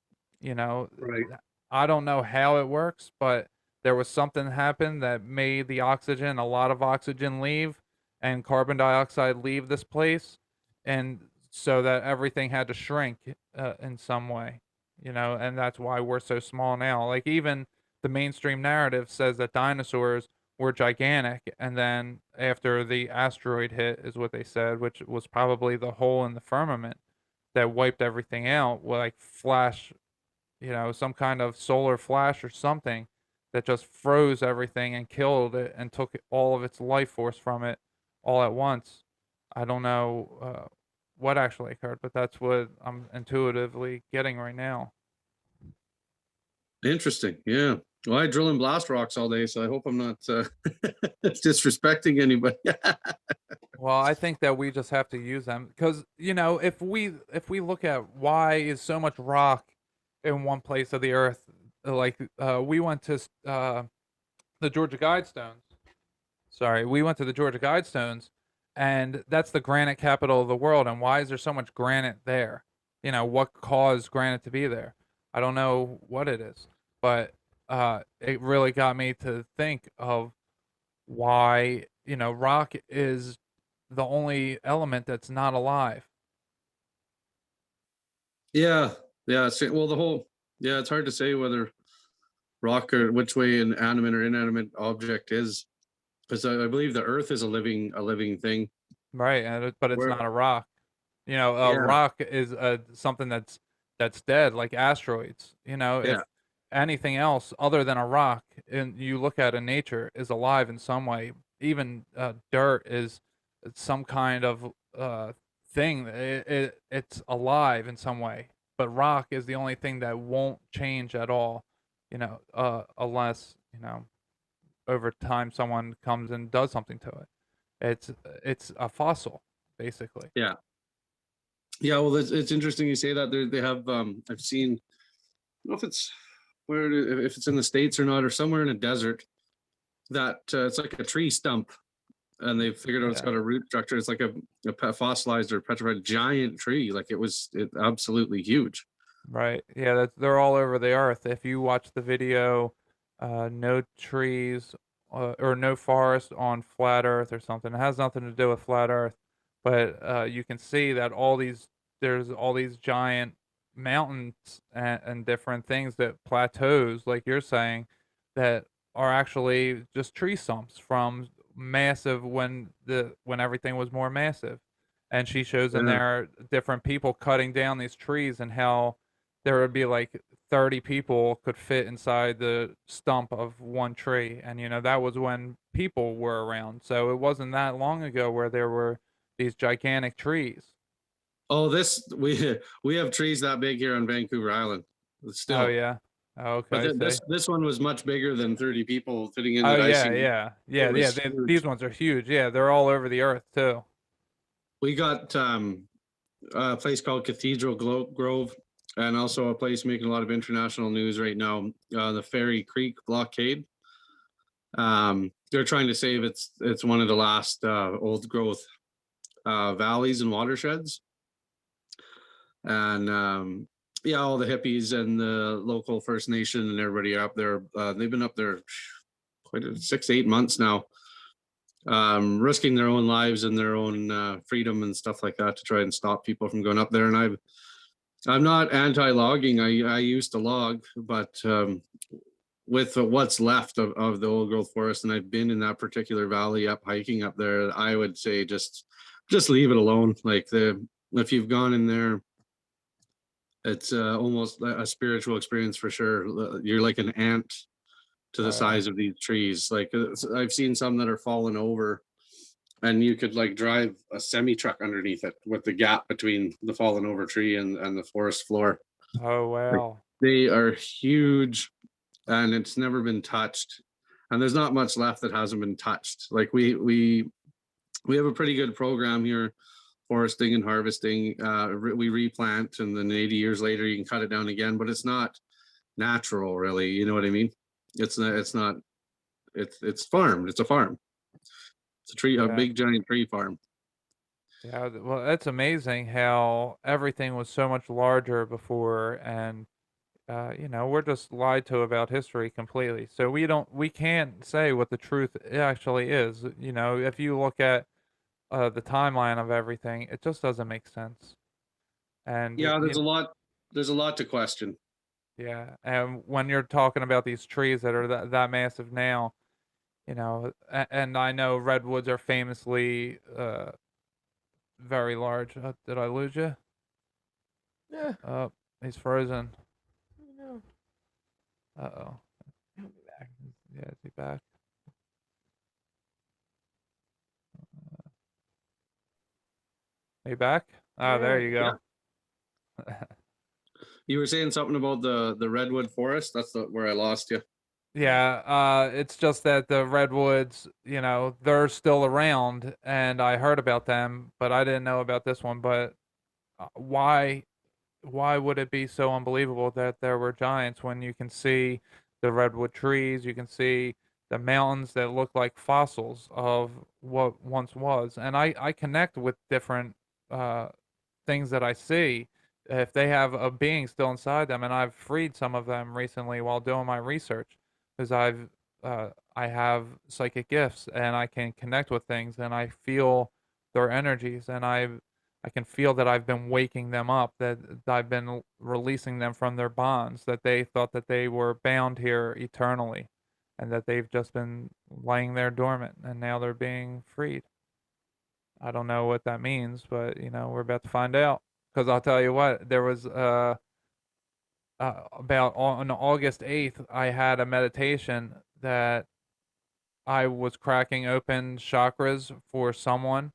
You know, Right. I don't know how it works, but there was something happen that made the oxygen, a lot of oxygen leave, and carbon dioxide leave this place, and so that everything had to shrink in some way. And that's why we're so small now. Like, even the mainstream narrative says that dinosaurs were gigantic, and then after the asteroid hit, is what they said, which was probably the hole in the firmament that wiped everything out, like flash, some kind of solar flash or something that just froze everything and killed it and took all of its life force from it all at once. I don't know what actually occurred, but that's what I'm intuitively getting right now. Interesting. Yeah. Well, I drill and blast rocks all day, so I hope I'm not disrespecting anybody. Well, I think that we just have to use them because, if we look at why is so much rock in one place of the earth, like we went to the Georgia Guidestones. Sorry, we went to the Georgia Guidestones, and that's the granite capital of the world. And why is there so much granite there? What caused granite to be there? I don't know what it is, but it really got me to think of why, rock is the only element that's not alive. Yeah. Yeah. Well, yeah, it's hard to say whether rock or which way an animate or inanimate object is, because I believe the Earth is a living thing. Right, but it's Where, not a rock. A yeah, rock is something that's dead, like asteroids. yeah, If anything else other than a rock, and you look at in nature, is alive in some way. Even dirt is some kind of thing. It's alive in some way. But rock is the only thing that won't change at all. Unless over time someone comes and does something to it. It's a fossil, basically. yeah, yeah. Well, it's interesting you say that. They have. I've seen. I don't know if it's if it's in the States or not, or somewhere in a desert. That it's like a tree stump, and they figured out it's Yeah. got a root structure. It's like a fossilized or petrified giant tree. Like it absolutely huge. Right. Yeah, they're all over the earth. If you watch the video, no trees or no forest on flat Earth or something, it has nothing to do with flat Earth, but you can see that there's all these giant mountains and different things, that plateaus, like you're saying, that are actually just tree stumps from massive, when everything was more massive. And she shows in Yeah. there different people cutting down these trees, and how there would be like 30 people could fit inside the stump of one tree. And that was when people were around, so it wasn't that long ago where there were these gigantic trees. Oh, this we have trees that big here on Vancouver Island. still. Oh yeah. But Okay. See. this one was much bigger than 30 people fitting in Oh that yeah, icing. yeah, It yeah, yeah. was These huge. ones are huge. Yeah, they're all over the earth too. We got a place called Cathedral Grove, and also a place making a lot of international news right now, the Fairy Creek blockade. They're trying to say it's one of the last old growth valleys and watersheds. And yeah, all the hippies and the local First Nation and everybody up there, they've been up there quite 6-8 months now, risking their own lives and their own freedom and stuff like that to try and stop people from going up there. And I'm not anti-logging. I used to log, but with what's left of the old growth forest, and I've been in that particular valley up hiking up there, I would say just leave it alone. Like if you've gone in there, it's almost a spiritual experience for sure. You're like an ant to the size of these trees. Like I've seen some that are fallen over, and you could like drive a semi truck underneath it with the gap between the fallen over tree and the forest floor. Oh Like, wow. they are huge, and it's never been touched. And there's not much left that hasn't been touched. Like we have a pretty good program here, foresting and harvesting. We replant, and then 80 years later you can cut it down again, but it's not natural, really. You know what I mean? It's not. It's farmed. It's a farm. It's a Yeah. big giant tree farm. Yeah. Well, it's amazing how everything was so much larger before, and we're just lied to about history completely. So we can't say what the truth actually is. If you look at the timeline of everything, it just doesn't make sense. And Yeah, there's a lot to question. yeah, and when you're talking about these trees that are that massive now, and I know redwoods are famously very large. Did I lose you? Yeah. He's frozen. No. Uh-oh. He'll be back. Yeah, is he back? Are you back? Oh, there you Yeah. go. You were saying something about the redwood forest. That's where I lost you. Yeah, it's just that the redwoods, they're still around, and I heard about them, but I didn't know about this one. But why would it be so unbelievable that there were giants when you can see the redwood trees, you can see the mountains that look like fossils of what once was, and I connect with different uh, things that I see if they have a being still inside them, and I've freed some of them recently while doing my research because I have psychic gifts and I can connect with things and I feel their energies and I can feel that I've been waking them up, that I've been releasing them from their bonds, that they thought that they were bound here eternally, and that they've just been laying there dormant, and now they're being freed. I don't know what that means, but we're about to find out. Because I'll tell you what, there was about on August 8th, I had a meditation that I was cracking open chakras for someone,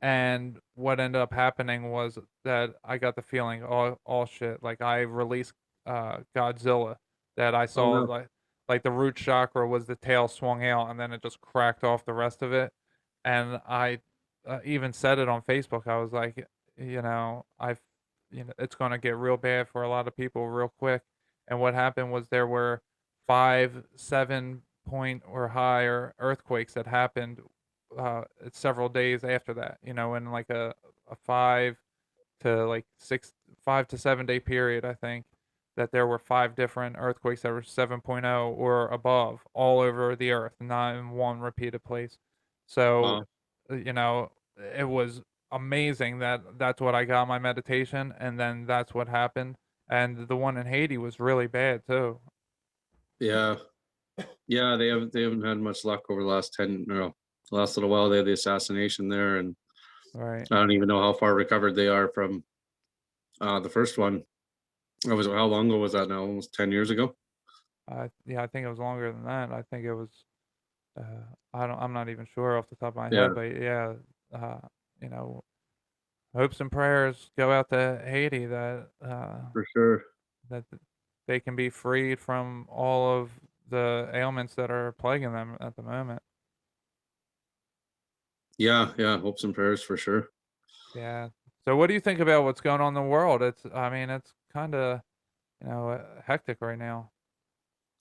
and what ended up happening was that I got the feeling, all shit, like I released Godzilla, that I Oh saw no. like the root chakra was the tail swung out, and then it just cracked off the rest of it, and I even said it on Facebook. I was like, I've, it's gonna get real bad for a lot of people real quick. And what happened was there were 5, 7 point or higher earthquakes that happened several days after that. In like a 5 to 7 day period, I think that there were 5 different earthquakes that were 7.0 or above all over the earth, not in one repeated place. So, you know, it was amazing that that's what I got in my meditation, and then that's what happened. And the one in Haiti was really bad too. Yeah. Yeah, they haven't had much luck over the last 10, no, last little while. They had the assassination there, and Right. I don't even know how far recovered they are from the first one. How long ago was that now? Almost 10 years ago. Yeah, I think it was longer than that. I think it was. I'm not even sure off the top of my Yeah, head, but yeah, uh, you know, hopes and prayers go out to Haiti that for sure. that they can be freed from all of the ailments that are plaguing them at the moment. Yeah, hopes and prayers for sure. Yeah. So what do you think about what's going on in the world? I mean, it's kind of, hectic right now.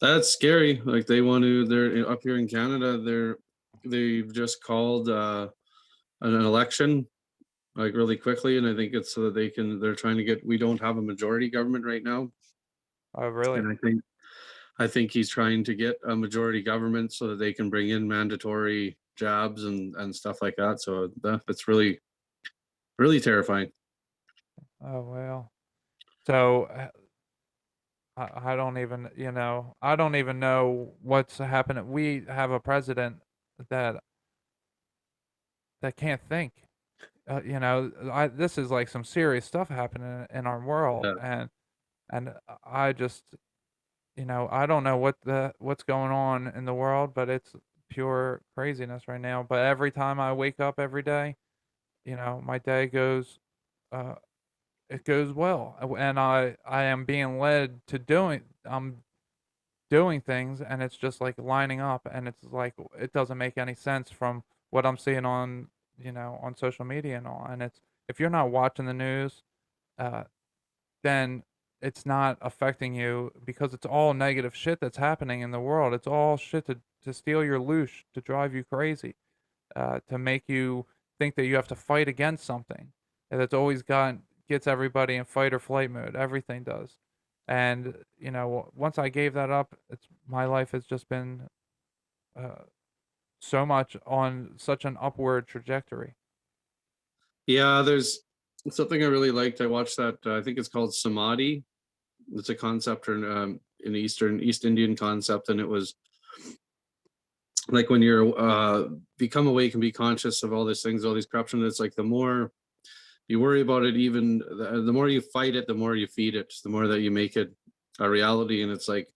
That's scary. Like they're up here in Canada, they've just called an election like really quickly, and I think it's so that they're trying to we don't have a majority government right now, Oh, really? and I think he's trying to get a majority government so that they can bring in mandatory jabs and stuff like that. So that's really really terrifying. Oh, well. So I don't even, I don't even know what's happening. We have a president that can't think. This is like some serious stuff happening in our world, Yeah. and I just, I don't know what's going on in the world, but it's pure craziness right now. But every time I wake up every day, my day goes, uh, it goes well, and I am being led to I'm doing things, and it's just like lining up, and it's like it doesn't make any sense from what I'm seeing on on social media and all. And it's, if you're not watching the news, uh, then it's not affecting you, because it's all negative shit that's happening in the world. It's all shit to steal your loosh, to drive you crazy, to make you think that you have to fight against something. And it's always gets everybody in fight or flight mode. Everything does. And once I gave that up, my life has just been uh, so much on such an upward trajectory. Yeah, there's something I really liked. I watched that. I think it's called Samadhi. It's a concept in East Indian concept, and it was like when you're become awake and be conscious of all these things, all these corruption. It's like the more you worry about it, even the more you fight it, the more you feed it, the more that you make it a reality. And it's like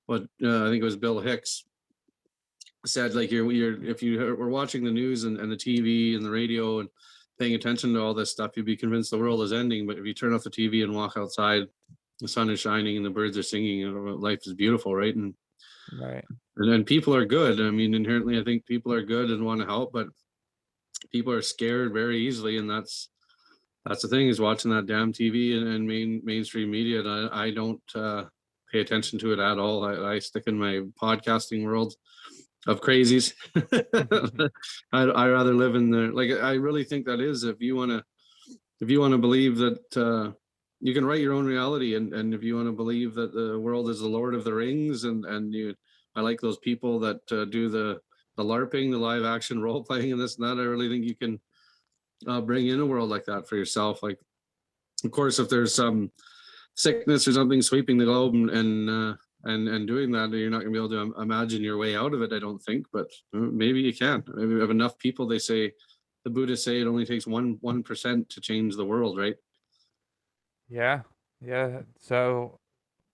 what I think it was Bill Hicks said, like if you were watching the news and the TV and the radio and paying attention to all this stuff, you'd be convinced the world is ending. But if you turn off the TV and walk outside, the sun is shining and the birds are singing, and life is beautiful, right? Right. And then people are good. I mean, inherently, I think people are good and want to help, but people are scared very easily, and that's the thing, is watching that damn TV and mainstream media. And I don't pay attention to it at all. I stick in my podcasting world of crazies. I rather live in the, like, I really think that is, if you want to believe that you can write your own reality, and if you want to believe that the world is the Lord of the Rings, I like those people that do the LARPing, the live action role playing and this and that. I really think you can bring in a world like that for yourself. Like, of course, if there's some sickness or something sweeping the globe and doing that, you're not going to be able to imagine your way out of it, I don't think. But maybe you can. Maybe we have enough people. They say, the Buddhists say, it only takes 1% to change the world, right? Yeah. Yeah. So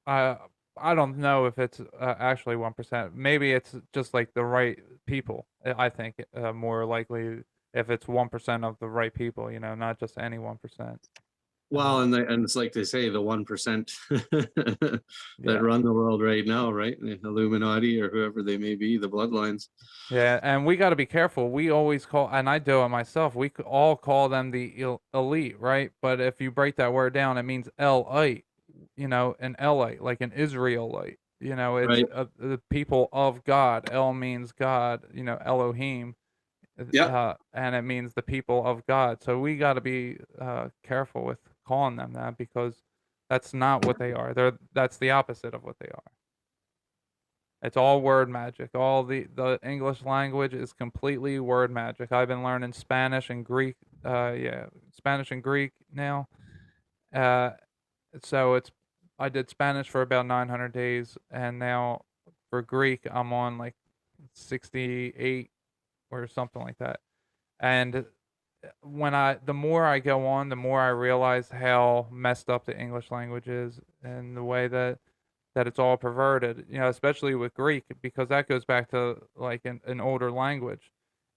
I I don't know if it's actually 1%. Maybe it's just like the right people. I think more likely if it's 1% of the right people, not just any 1%. Well, and it's like they say, the 1% that Yeah. run the world right now, right? The Illuminati or whoever they may be, the bloodlines. Yeah, and we got to be careful. We always call, and I do it myself. We all call them the elite, right? But if you break that word down, it means Elite, an Elite, like an Israelite. It's Right. the people of God. El means God, Elohim, Yeah. and it means the people of God. So we got to be careful with calling them that, because that's not what they are. That's the opposite of what they are. It's all word magic. All the English language is completely word magic. I've been learning Spanish and Greek. Yeah, Spanish and Greek now. Uh, so I did Spanish for about 900 days, and now for Greek I'm on like 68 or something like that. And the more I go on, the more I realize how messed up the English language is, and the way that it's all perverted, especially with Greek, because that goes back to like an older language.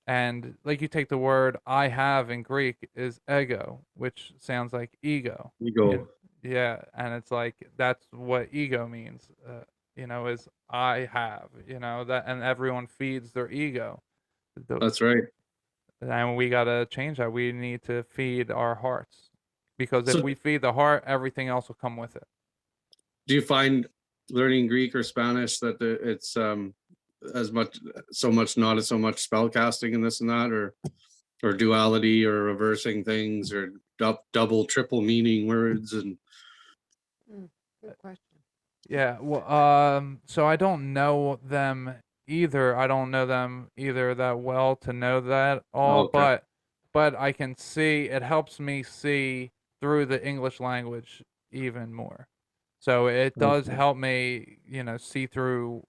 And like, you take the word I have in Greek is ego, which sounds like ego. You go. Yeah, and it's like that's what ego means. Is I have, that, and everyone feeds their ego. The- That's right. And we gotta change that. We need to feed our hearts, because if So we feed the heart, everything else will come with it. do you find learning Greek or Spanish that it's as much so much not as so much spell casting and this and that, or duality or reversing things or double triple meaning words and Good question. Yeah, well, so I don't know them either. I don't know them either that well to know that all, okay. but I can see it helps me see through the English language even more. So it does Okay. help me, see through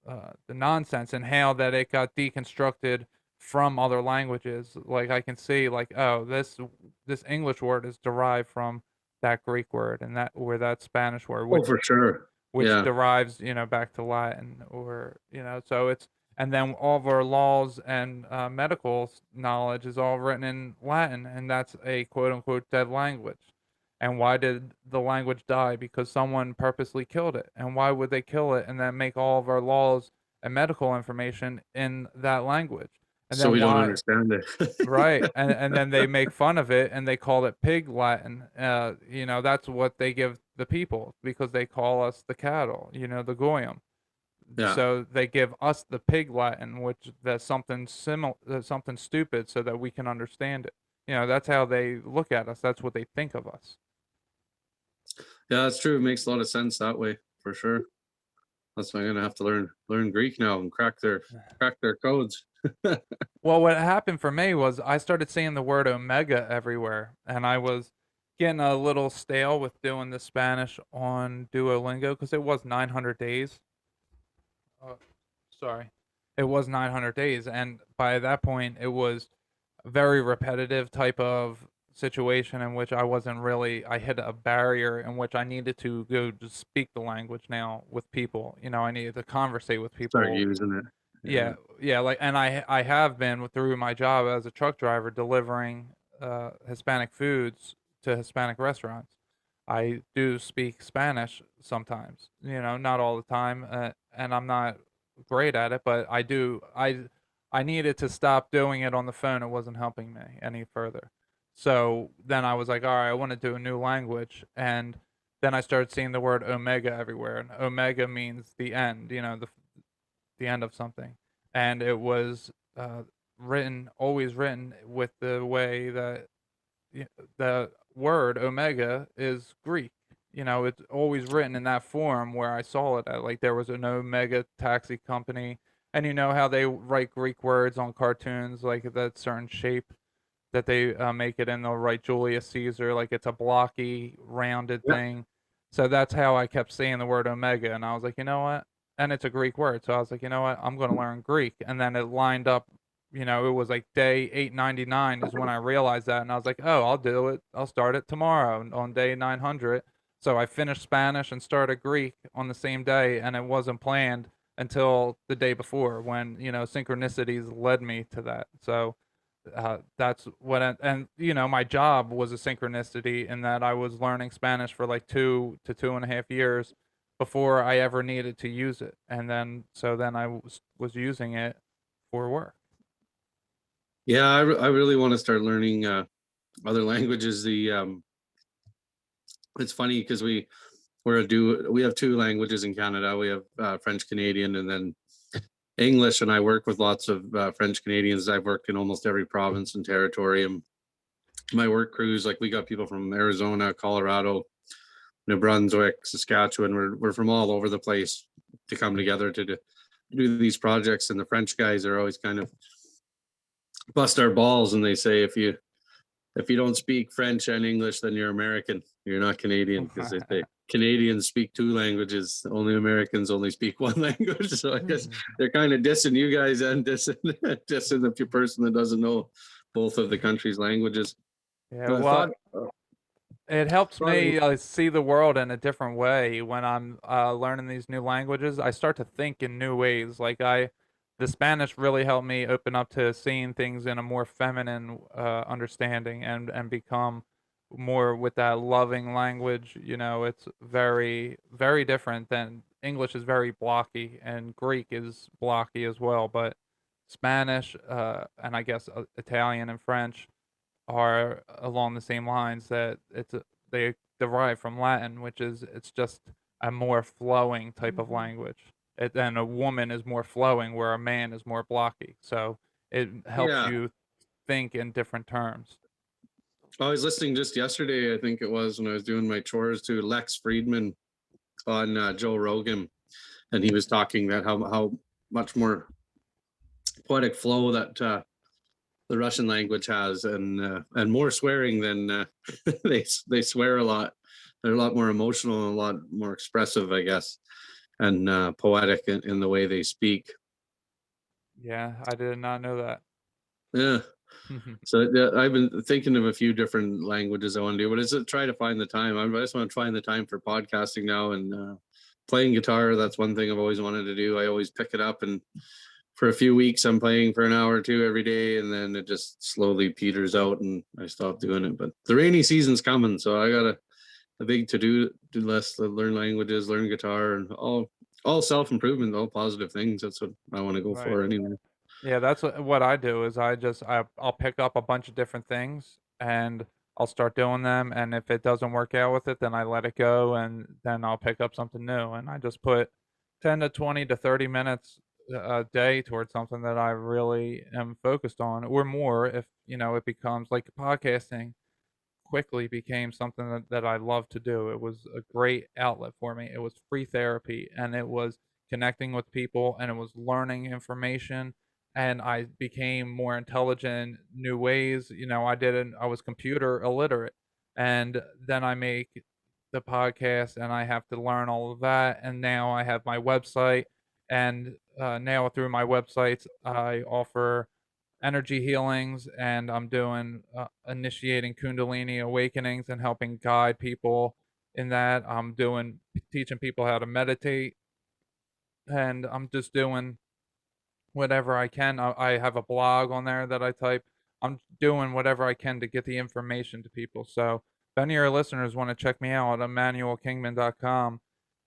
the nonsense and how that it got deconstructed from other languages. Like I can see, like, oh, this English word is derived from that Greek word, and that Spanish word, Oh, for sure. which Yeah. derives, back to Latin, or, so it's, and then all of our laws and medical knowledge is all written in Latin, and that's a quote unquote dead language. And why did the language die? Because someone purposely killed it. And why would they kill it and then make all of our laws and medical information in that language? And So then we don't why? understand it. Right, and then they make fun of it and they call it pig Latin. That's what they give the people, because they call us the cattle, the goyim. Yeah. So they give us the pig Latin, which that's something similar, something stupid, so that we can understand it. That's how they look at us. That's what they think of us. Yeah, that's true. It makes a lot of sense that way for sure. That's why I'm gonna have to learn Greek now and crack their codes. Well, what happened for me was I started seeing the word omega everywhere, and I was getting a little stale with doing the Spanish on Duolingo, because it was 900 days. Uh, sorry. It was 900 days, and by that point, it was a very repetitive type of situation in which I hit a barrier in which I needed to go to speak the language now with people. I needed to conversate with Start people. using it. Yeah. Yeah, yeah, like, and I have been through my job as a truck driver delivering Hispanic foods to Hispanic restaurants. I do speak Spanish sometimes, not all the time, and I'm not great at it, but I do. I needed to stop doing it on the phone. It wasn't helping me any further. So then I was like, all right, I want to do a new language, and then I started seeing the word omega everywhere, and omega means the end, the end of something, and it was always written with the way that the word omega is Greek. It's always written in that form where I saw it at. Like there was an Omega taxi company, and you know how they write Greek words on cartoons, like that certain shape that they make it in. They'll write Julius Caesar, like it's a blocky, rounded Yeah. thing. So that's how I kept saying the word omega, and I was like, you know what? And it's a Greek word, so I was like, you know what? I'm going to learn Greek, and then it lined up. It was like day 899 is when I realized that, and I was like, oh, I'll do it. I'll start it tomorrow on day 900. So I finished Spanish and started Greek on the same day, and it wasn't planned until the day before when synchronicities led me to that. So that's what and my job was a synchronicity in that I was learning Spanish for like 2 to 2.5 years before I ever needed to use it, and then I was using it for work. Yeah, I really want to start learning other languages. It's funny because we have two languages in Canada. We have French Canadian and then English, and I work with lots of French Canadians. I've worked in almost every province and territory. And my work crews, like we got people from Arizona, Colorado, New Brunswick, Saskatchewan. We're from all over the place to come together to do these projects. And the French guys are always kind of bust our balls, and they say if you don't speak French and English, then you're American. You're not Canadian, because they say Canadians speak two languages. Only Americans only speak one language. So I guess they're kind of dissing you guys and dissing the person that doesn't know both of the country's languages. Yeah, So I thought, well, it helps thought me see the world in a different way when I'm learning these new languages. I start to think in new ways. The Spanish really helped me open up to seeing things in a more feminine understanding, and become more with that loving language. You know, it's very, very different than English is very blocky, and Greek is blocky as well. But Spanish, and I guess Italian and French are along the same lines, that they derive from Latin, which is it's just a more flowing type of Mhm. language. And a woman is more flowing, where a man is more blocky. So it helps Yeah. you think in different terms. I was listening just yesterday, I think it was, when I was doing my chores, to Lex Friedman on Joe Rogan, and he was talking that how much more poetic flow that the Russian language has, and more swearing than they swear a lot. They're a lot more emotional and a lot more expressive, I guess, and poetic in the way they speak. Yeah, I did not know that. Yeah. So I've been thinking of a few different languages I want to do, but it's try to find the time. I just want to find the time for podcasting now, and playing guitar. That's one thing I've always wanted to do. I always pick it up, and for a few weeks I'm playing for an hour or two every day, and then it just slowly peters out and I stop doing it. But the rainy season's coming, so I got a big to do list to learn languages, learn guitar, and all self-improvement, all positive things. That's what I want to go Right. for anyway. Yeah, that's what I do. Is I'll pick up a bunch of different things, and I'll start doing them, and if it doesn't work out with it, then I let it go, and then I'll pick up something new, and I just put 10 to 20 to 30 minutes a day towards something that I really am focused on, or more, if it becomes like podcasting quickly became something that I love to do. It was a great outlet for me. It was free therapy, and it was connecting with people, and it was learning information, and I became more intelligent in new ways. I was computer illiterate, and then I make the podcast, and I have to learn all of that, and now I have my website, and now through my websites I offer energy healings, and I'm doing initiating Kundalini awakenings and helping guide people in that. I'm doing teaching people how to meditate, and I'm just doing whatever I can. I have a blog on there that I type. I'm doing whatever I can to get the information to people. So if any of your listeners want to check me out at emmanuelkingman.com,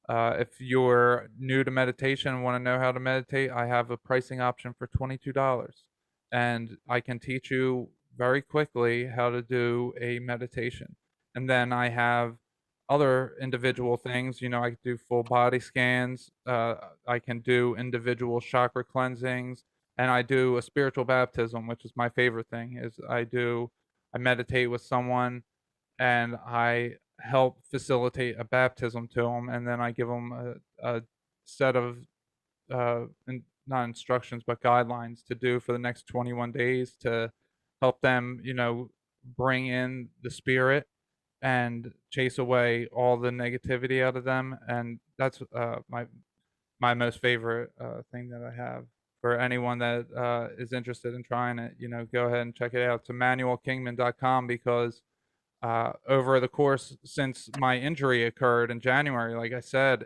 if you're new to meditation and want to know how to meditate, I have a pricing option for $22. And I can teach you very quickly how to do a meditation. And then I have other individual things. I can do full body scans, I can do individual chakra cleansings, and I do a spiritual baptism, which is my favorite thing. Is I meditate with someone, and I help facilitate a baptism to them, and then I give them a set of not instructions but guidelines to do for the next 21 days to help them, bring in the spirit and chase away all the negativity out of them. And that's my most favorite thing that I have. For anyone that is interested in trying it, go ahead and check it out. It's emmanuelkingman.com, because over the course since my injury occurred in January, like I said,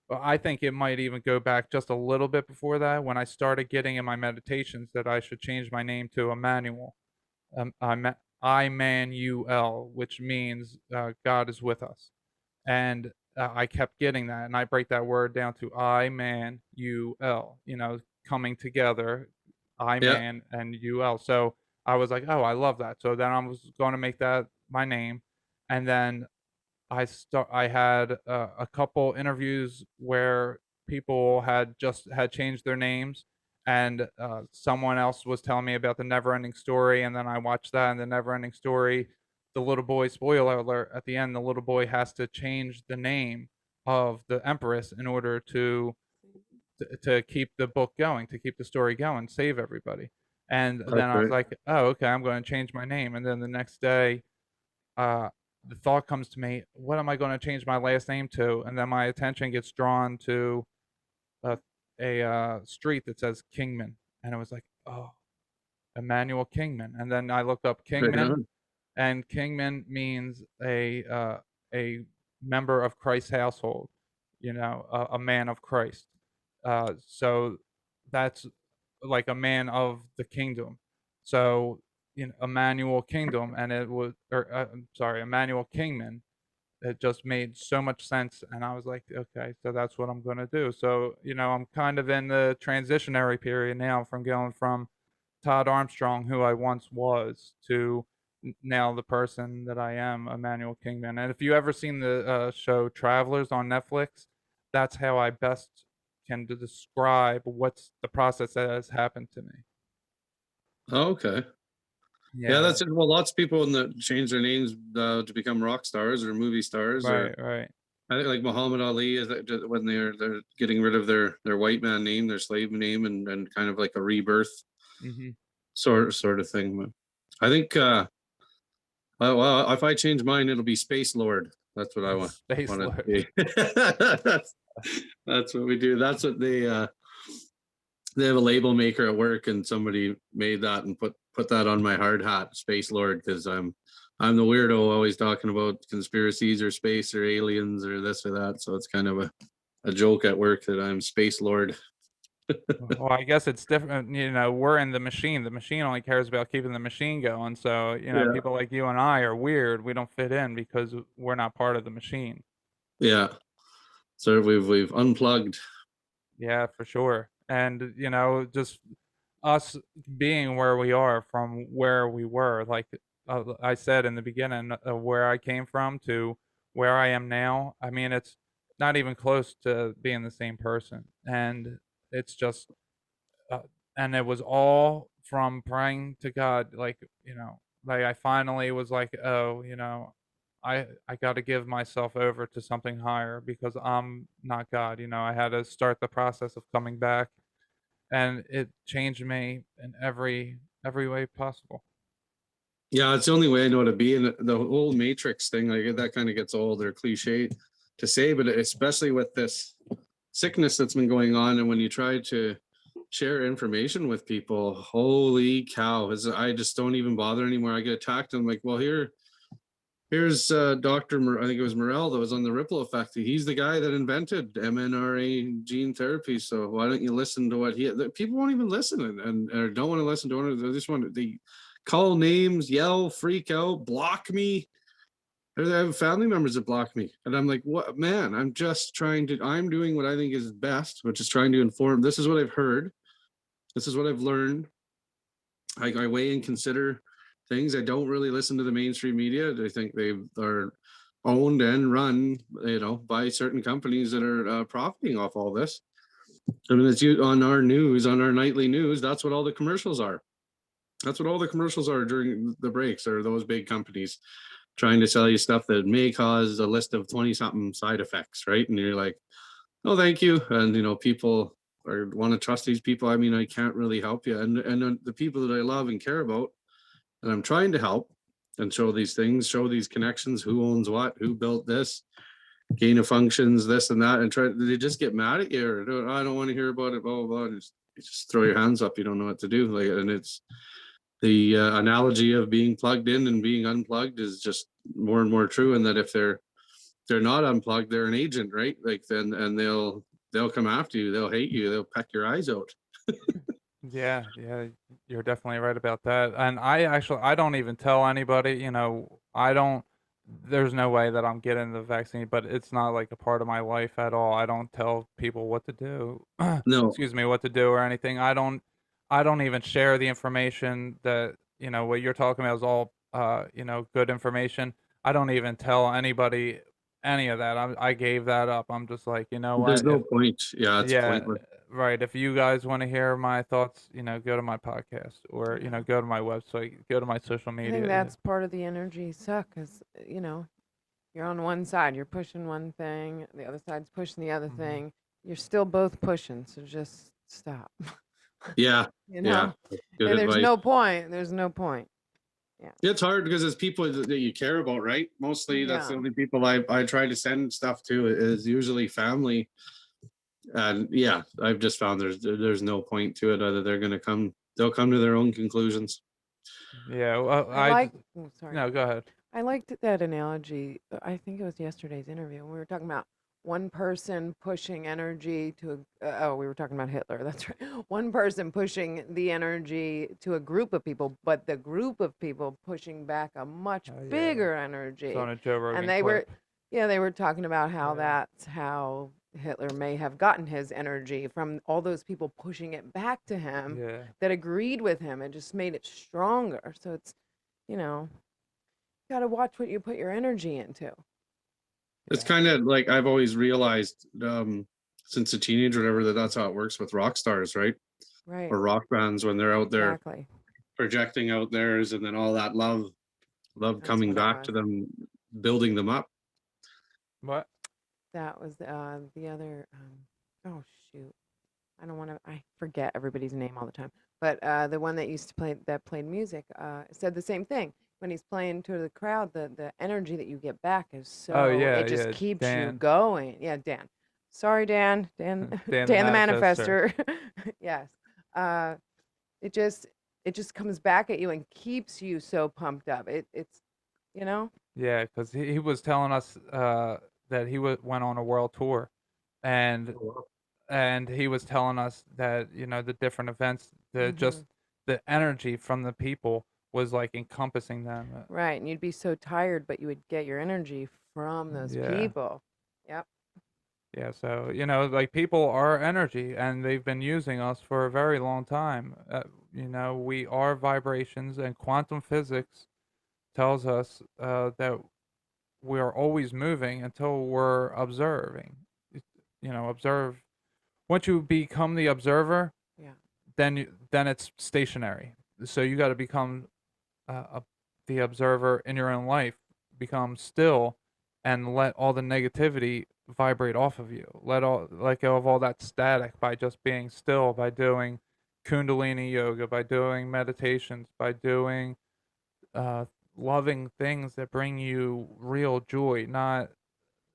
I think it might even go back just a little bit before that, when I started getting in my meditations that I should change my name to Emmanuel. Immanuel, which means God is with us. And I kept getting that, and I break that word down to I man ul, coming together, I Yeah. man and ul. So I was like, oh, I love that. So then I was going to make that my name, and then I had a couple interviews where people had changed their names, and someone else was telling me about the Neverending Story, and then I watched that, and the Neverending Story, the little boy, spoiler alert, at the end, the little boy has to change the name of the Empress in order to keep the book going, to keep the story going, save everybody. And That's then I was right. like, oh, okay, I'm going to change my name. And then the next day, uh, the thought comes to me, what am I going to change my last name to? And then my attention gets drawn to a, a street that says Kingman. And I was like, oh, Emmanuel Kingman. And then I looked up Right Kingman, on. and Kingman means a member of Christ's household, a man of Christ. So that's like a man of the kingdom. So Emmanuel Kingdom, and it was, or I'm sorry, Emmanuel Kingman. It just made so much sense, and I was like, okay, so that's what I'm going to do. So I'm kind of in the transitionary period now, from going from Todd Armstrong, who I once was, to now the person that I am, Emmanuel Kingman. And if you ever seen the show Travelers on Netflix, that's how I best can describe what's the process that has happened to me. Oh, okay. Yeah, Yeah, that's it. Well, lots of people in the change their names to become rock stars or movie stars, or right. I think like Muhammad Ali is that when they're getting rid of their white man name, their slave name, and kind of like a rebirth Hmm. sort of thing. But I think well, if I change mine, it'll be Space Lord. That's what I Space want to Lord. be. That's what we do. That's what they have a label maker at work, and somebody made that and put that on my hard hat, Space Lord, because I'm the weirdo always talking about conspiracies or space or aliens or this or that. So it's kind of a joke at work that I'm Space Lord. Well, I guess it's different. We're in the machine. The machine only cares about keeping the machine going. So, Yeah. people like you and I are weird. We don't fit in because we're not part of the machine. Yeah. So we've unplugged. Yeah, for sure. And, just us being where we are from where we were, like I said in the beginning, where I came from to where I am now. I mean, it's not even close to being the same person. And it's just, uh, and it was all from praying to God. Like I finally was like, oh, I got to give myself over to something higher because I'm not God. I had to start the process of coming back, and it changed me in every way possible. Yeah, it's the only way I know to be. And the whole Matrix thing, like that kind of gets old or cliche to say, but especially with this sickness that's been going on, and when you try to share information with people, holy cow! I just don't even bother anymore. I get attacked. And I'm like, well, here's Dr. I think it was Morel that was on the ripple effect. He's the guy that invented mRNA gene therapy. So why don't you listen to what people won't even listen and or don't want to listen to it. They just want to they call names, yell, freak out, block me. Or I have family members that block me. And I'm like, what, man, I'm doing what I think is best, which is trying to inform. This is what I've heard. This is what I've learned. I weigh and consider things. I don't really listen to the mainstream media. I think they are owned and run, by certain companies that are profiting off all this. I mean, it's on our news, on our nightly news. That's what all the commercials are. That's what all the commercials are during the breaks. Are those big companies trying to sell you stuff that may cause a list of 20 something side effects, right? And you're like, oh, thank you. And people want to trust these people. I mean, I can't really help you. And the people that I love and care about, and I'm trying to help and show these things, show these connections, who owns what, who built this, gain of functions, this and that, and they just get mad at you, or I don't want to hear about it, blah blah blah. And you just throw your hands up. You don't know what to do. And it's the analogy of being plugged in and being unplugged is just more and more true. And that if they're not unplugged, they're an agent, right? Like then, and they'll come after you. They'll hate you. They'll peck your eyes out. Yeah, you're definitely right about that. And I don't even tell anybody. I don't. There's no way that I'm getting the vaccine, but it's not like a part of my life at all. I don't tell people what to do. No, Excuse me, what to do or anything. I don't even share the information that what you're talking about is all good information. I don't even tell anybody any of that. I gave that up. I'm just like, there's what, no if point. Yeah, it's yeah, pointless. right. If you guys want to hear my thoughts, go to my podcast, or Yeah. go to my website, go to my social I think media. that's part of the energy suck is, you're on one side, you're pushing one thing, the other side's pushing the other Mhm. thing. You're still both pushing, so just stop. Yeah, you yeah, know? good And there's advice. no point. There's no point. Yeah. It's hard because it's people that you care about, right? Mostly that's the Yeah. only people I try to send stuff to is usually family. And yeah, I've just found there's no point to it. Either they'll come to their own conclusions. Yeah, well, I like, oh, sorry. no, go ahead. I liked that analogy. I think it was yesterday's interview. We were talking about one person pushing energy to oh, we were talking about Hitler. That's right. One person pushing the energy to a group of people, but the group of people pushing back a much bigger energy. It's on a Joe Rogan And they clip. they were talking about how Yeah. that's how Hitler may have gotten his energy from all those people pushing it back to him Yeah. that agreed with him and just made it stronger. So it's, you got to watch what you put your energy into. It's kind of like I've always realized since a teenager, whatever, that's how it works with rock stars, right? Right. Or rock bands when they're out there Exactly. projecting out theirs, and then all that love That's coming what it back was. to them, building them up. What? That was the other. Oh shoot, I don't want to. I forget everybody's name all the time. But the one that used to play that played music said the same thing. When he's playing to the crowd, the energy that you get back is so. Oh, yeah, it just yeah, keeps you Dan. going. Yeah, Dan. Sorry, Dan. Dan. Dan the Dan the Manifester. Manifester. Yes. It just comes back at you and keeps you so pumped up. It's you know. Yeah, because he was telling us that he went on a world tour, and he was telling us that the different events, just the energy from the people was like encompassing them. Right, and you'd be so tired, but you would get your energy from those Yeah. people. Yep. Yeah, so like people are energy, and they've been using us for a very long time. We are vibrations, and quantum physics tells us that we are always moving until we're observing. Observe. Once you become the observer, Yeah. then it's stationary. So you got to become the observer in your own life. Become still, and let all the negativity vibrate off of you. Let go of all that static by just being still, by doing Kundalini yoga, by doing meditations, by doing uh, loving things that bring you real joy, not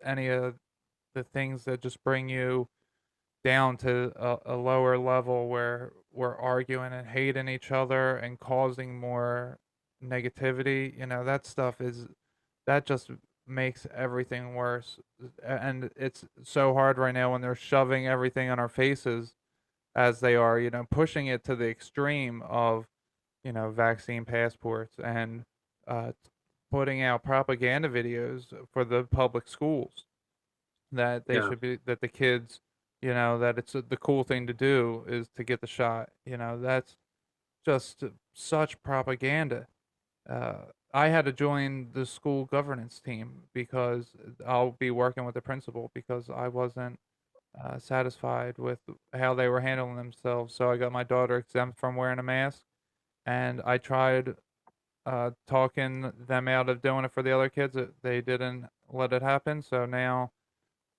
any of the things that just bring you down to a lower level where we're arguing and hating each other and causing more negativity. That stuff that just makes everything worse. And it's so hard right now when they're shoving everything on our faces as they are, pushing it to the extreme of, vaccine passports and uh, putting out propaganda videos for the public schools that they Yeah. should be, that the kids, that it's the cool thing to do is to get the shot. That's just such propaganda. uh, I had to join the school governance team because I'll be working with the principal because I wasn't satisfied with how they were handling themselves. So I got my daughter exempt from wearing a mask, and I tried talking them out of doing it for the other kids. They didn't let it happen. So now,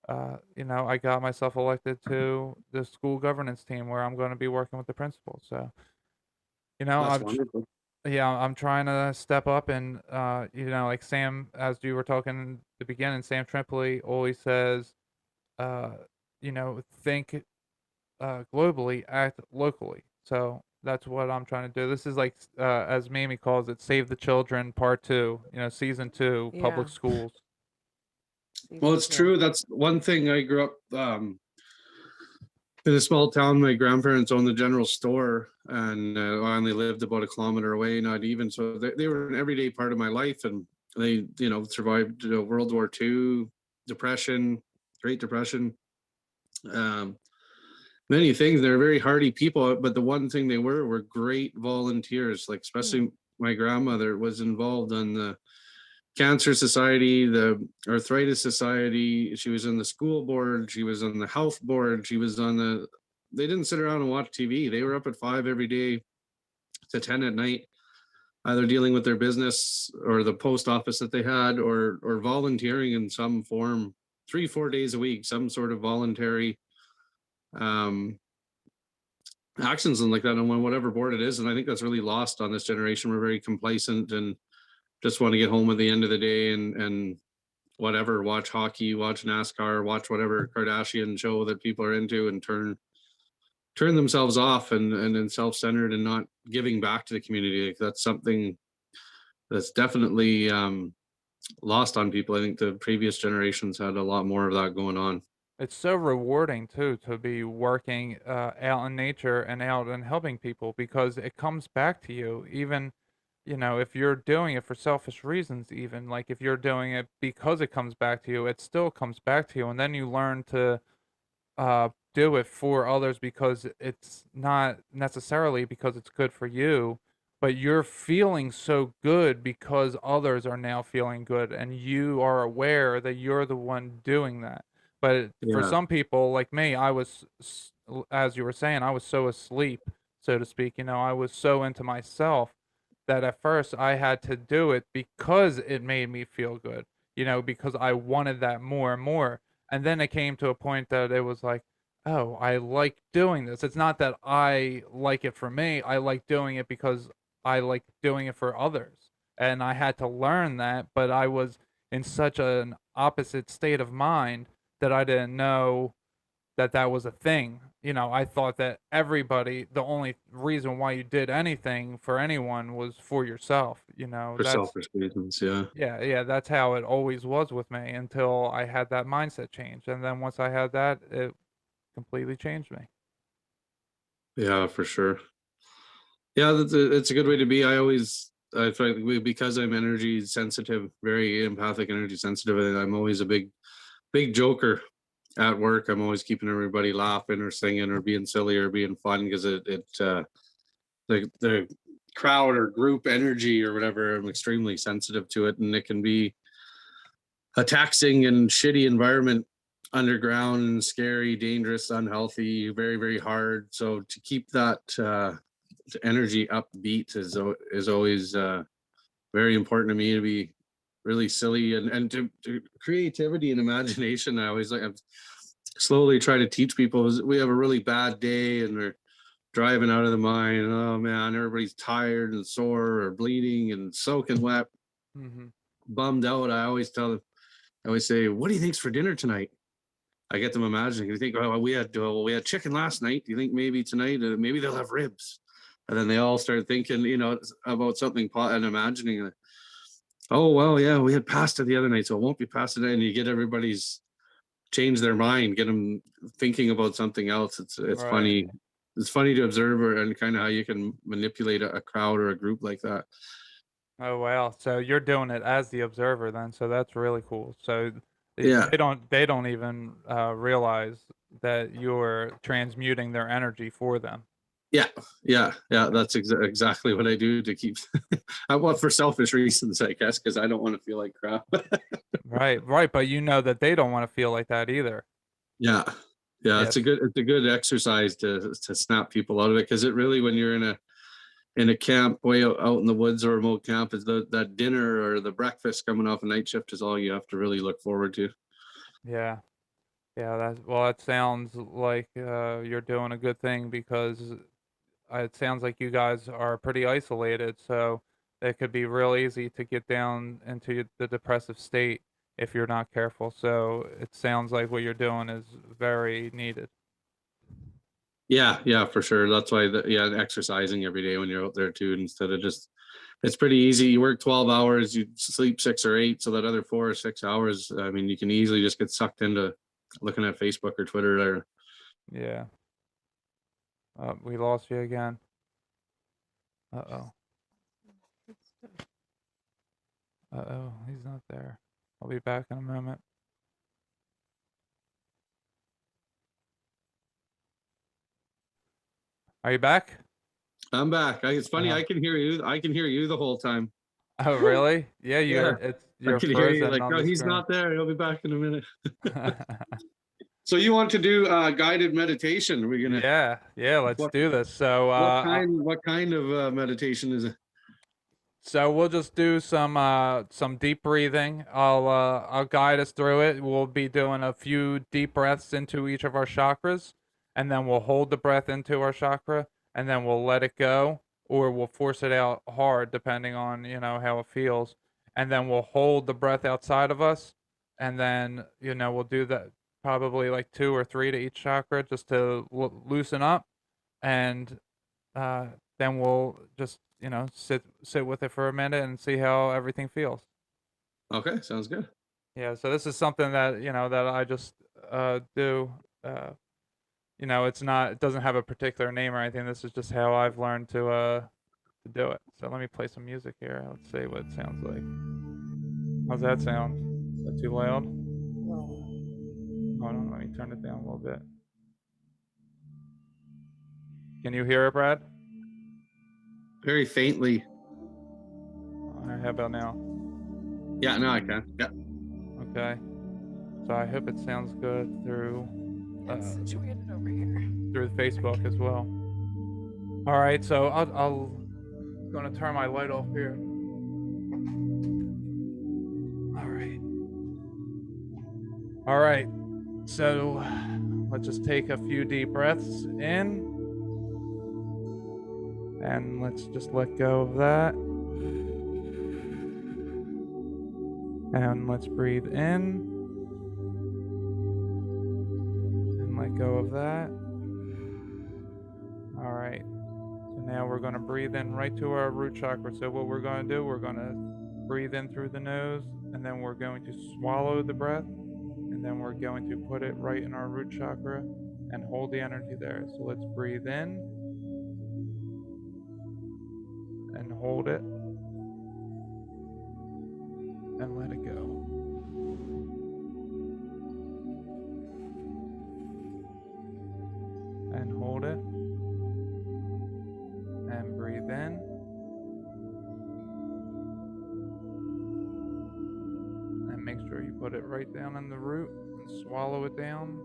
I got myself elected to the school governance team where I'm going to be working with the principal. So, That's I'm wonderful. yeah, I'm trying to step up and like Sam, as you were talking in the beginning, Sam Tripoli always says, uh, think globally, act locally. So that's what I'm trying to do. This is like as Mamie calls it, Save the Children Part 2, season 2, Yeah. public schools. Well, it's true. That's one thing. I grew up in a small town. My grandparents owned the general store, and I only lived about a kilometer away, not even. So they were an everyday part of my life, and they, survived World War II, Depression, Great Depression, many things. They're very hardy people, but the one thing they were great volunteers. Like especially my grandmother was involved in the Cancer Society, the Arthritis Society. She was in the school board. She was on the health board. She was on the. They didn't sit around and watch TV. They were up at 5 every day to 10 at night, either dealing with their business or the post office that they had, or volunteering in some form, 3-4 days a week, some sort of voluntary um, actions and like that on whatever board it is. And I think that's really lost on this generation. We're very complacent and just want to get home at the end of the day and whatever, watch hockey, watch NASCAR, watch whatever Kardashian show that people are into, and turn themselves off and self-centered and not giving back to the community. Like that's something that's definitely lost on people. I think the previous generations had a lot more of that going on. It's so rewarding too to be working out in nature and out and helping people, because it comes back to you. Even, if you're doing it for selfish reasons, even like if you're doing it because it comes back to you, it still comes back to you. And then you learn to do it for others, because it's not necessarily because it's good for you, but you're feeling so good because others are now feeling good, and you are aware that you're the one doing that. But for Yeah. some people like me, I was, as you were saying, I was so asleep, so to speak. I was so into myself that at first I had to do it because it made me feel good, because I wanted that more and more. And then it came to a point that it was like, oh, I like doing this. It's not that I like it for me. I like doing it because I like doing it for others. And I had to learn that, but I was in such an opposite state of mind that I didn't know that that was a thing. I thought that everybody, the only reason why you did anything for anyone was for yourself. For That's, selfish reasons. Yeah. yeah, that's how it always was with me until I had that mindset change. And then once I had that, it completely changed me. Yeah, for sure. Yeah, it's a good way to be. I feel like because I'm energy sensitive, very empathic, energy sensitive, and I'm always a big joker at work. I'm always keeping everybody laughing or singing or being silly or being fun, because the crowd or group energy or whatever, I'm extremely sensitive to it, and it can be a taxing and shitty environment, underground, scary, dangerous, unhealthy, very, very hard. So to keep that energy upbeat is always very important to me, to be really silly and to creativity and imagination. I always like, I'm slowly try to teach people, is we have a really bad day and we're driving out of the mine, and oh man, everybody's tired and sore or bleeding and soaking wet, Hmm. bummed out. I always say, what do you think's for dinner tonight? I get them imagining. You think, oh, we had chicken last night. Do you think maybe tonight, maybe they'll have ribs? And then they all start thinking, about something and imagining. Oh well, yeah, we had pasta the other night, so it won't be pasta tonight. And you get everybody's change their mind, get them thinking about something else. It's Right. funny. It's funny to observe, and kind of how you can manipulate a crowd or a group like that. Oh wow. So you're doing it as the observer then. So that's really cool. So Yeah, they don't even realize that you're transmuting their energy for them. yeah, yeah, yeah. That's exactly what I do to keep. I want for selfish reasons, I guess, because I don't want to feel like crap. Right, right. But you know that they don't want to feel like that either. Yeah, yeah. Yes. It's a good exercise to snap people out of it, because it really, when you're in a camp way out in the woods or remote camp, is that dinner or the breakfast coming off a night shift is all you have to really look forward to. Yeah. Yeah, that sounds like you're doing a good thing, because it sounds like you guys are pretty isolated, so it could be real easy to get down into the depressive state if you're not careful. So it sounds like what you're doing is very needed. Yeah, yeah, for sure. That's why exercising every day when you're out there too, instead of just, it's pretty easy. You work 12 hours, you sleep 6 or 8, so that other 4 or 6 hours, I mean, you can easily just get sucked into looking at Facebook or Twitter there. Yeah. We lost you again. Uh-oh. Uh-oh, he's not there. I'll be back in a moment. Are you back? I'm back. It's funny. Uh, I can hear you. I can hear you the whole time. oh, really? Yeah, Yeah, I you're can hear you. frozen Like, on oh, the he's screen. not there. He'll be back in a minute. So you want to do guided meditation? We're gonna. Yeah, yeah, let's What do this. So, what kind of meditation is it? so we'll just do some deep breathing. I'll guide us through it. We'll be doing a few deep breaths into each of our chakras, and then we'll hold the breath into our chakra, and then we'll let it go, or we'll force it out hard depending on, how it feels. And then we'll hold the breath outside of us, and then, we'll do that probably like 2 or 3 to each chakra just to loosen up, and uh, then we'll just sit with it for a minute and see how everything feels. Okay, sounds good. Yeah, so this is something that, that I just do. Uh, it doesn't have a particular name or anything. This is just how I've learned to do it. So let me play some music here. Let's see what it sounds like. How's that sound? Is that too loud? Hold on, let me turn it down a little bit. Can you hear it, Brad? Very faintly. All right, how about now? Yeah, now I can. Yeah. Okay. So I hope it sounds good through It's situated over here. through Facebook as well. All right, so I'll gonna turn my light off here. All right. So let's just take a few deep breaths in, and let's just let go of that. And let's breathe in and let go of that. All right. So now we're going to breathe in right to our root chakra. So what we're going to do, we're going to breathe in through the nose, and then we're going to swallow the breath, and then we're going to put it right in our root chakra and hold the energy there. So let's breathe in and hold it and let it go. And hold it and breathe in and make sure you put it right down in the root and swallow it down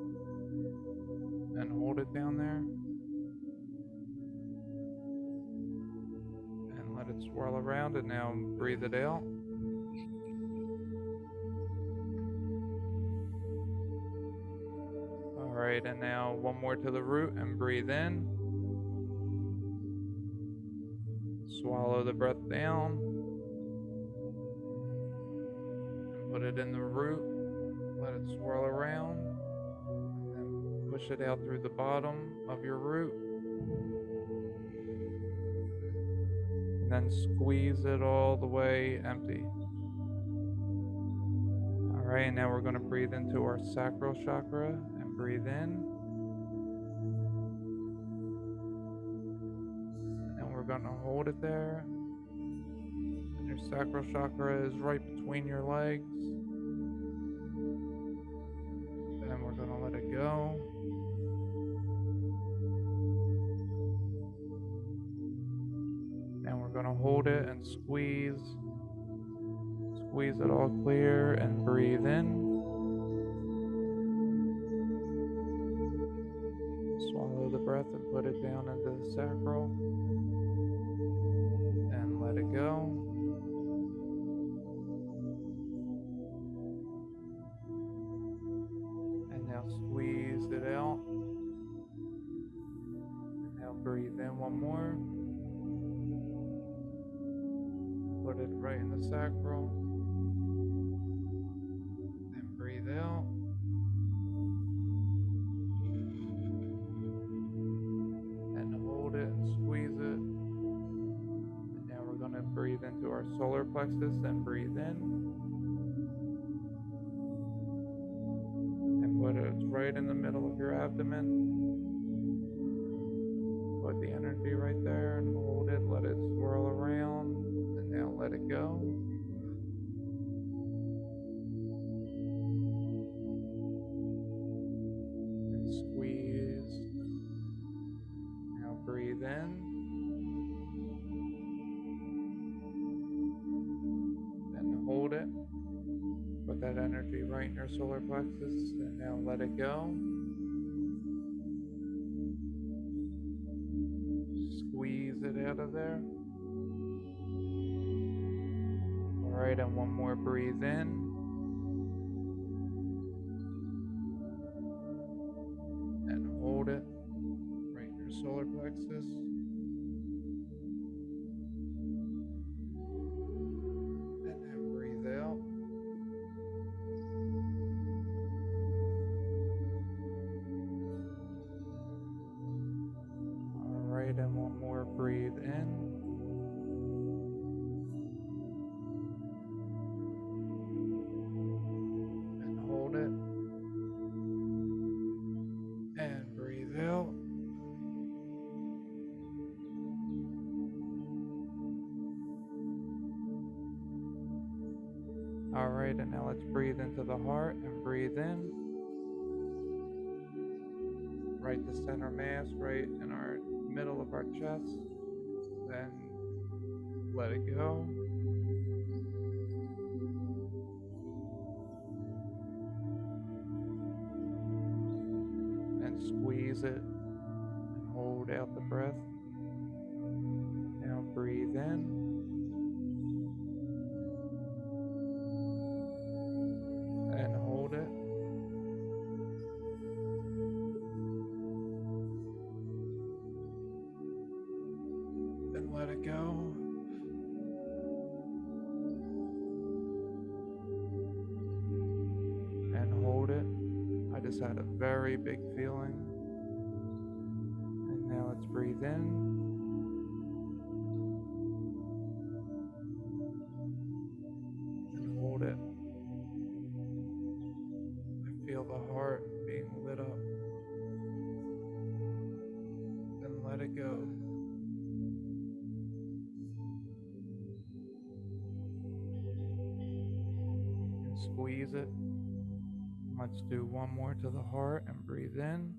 and hold it down there and let it swirl around, and now breathe it out. All right, and now one more to the root and breathe in. Swallow the breath down and put it in the root. Let it swirl around and then push it out through the bottom of your root. And then squeeze it all the way empty. All right, now we're going to breathe into our sacral chakra and breathe in. And we're going to hold it there. And your sacral chakra is right between your legs. And we're going to let it go. And we're going to hold it and squeeze. Squeeze it all clear and breathe in. Swallow the breath and put it down into the sacral. And let it go. And now squeeze it out. And now breathe in one more. Put it right in the sacral. And breathe out. And hold it and squeeze it. And now we're going to breathe into our solar plexus and breathe in. And put it right in the middle of your abdomen. Put the energy right there and hold it. Let it swirl around. And now let it go. And squeeze. Now breathe in. And hold it. Put that energy right in your solar plexus. And now let it go. Squeeze it out of there. All right, and one more breathe in. And hold it right in your solar plexus. And then breathe out. All right, and one more breathe in. right, and now let's breathe into the heart and breathe in. Right to center mass, right in our middle of our chest. Then let it go. And squeeze it and hold out the breath. Now breathe in. And hold it. And let it go. And hold it. I just had a very big feeling. And now let's breathe in. And hold it. I feel the heart being lit up. And let it go. And squeeze it. Let's do one more to the heart and breathe in.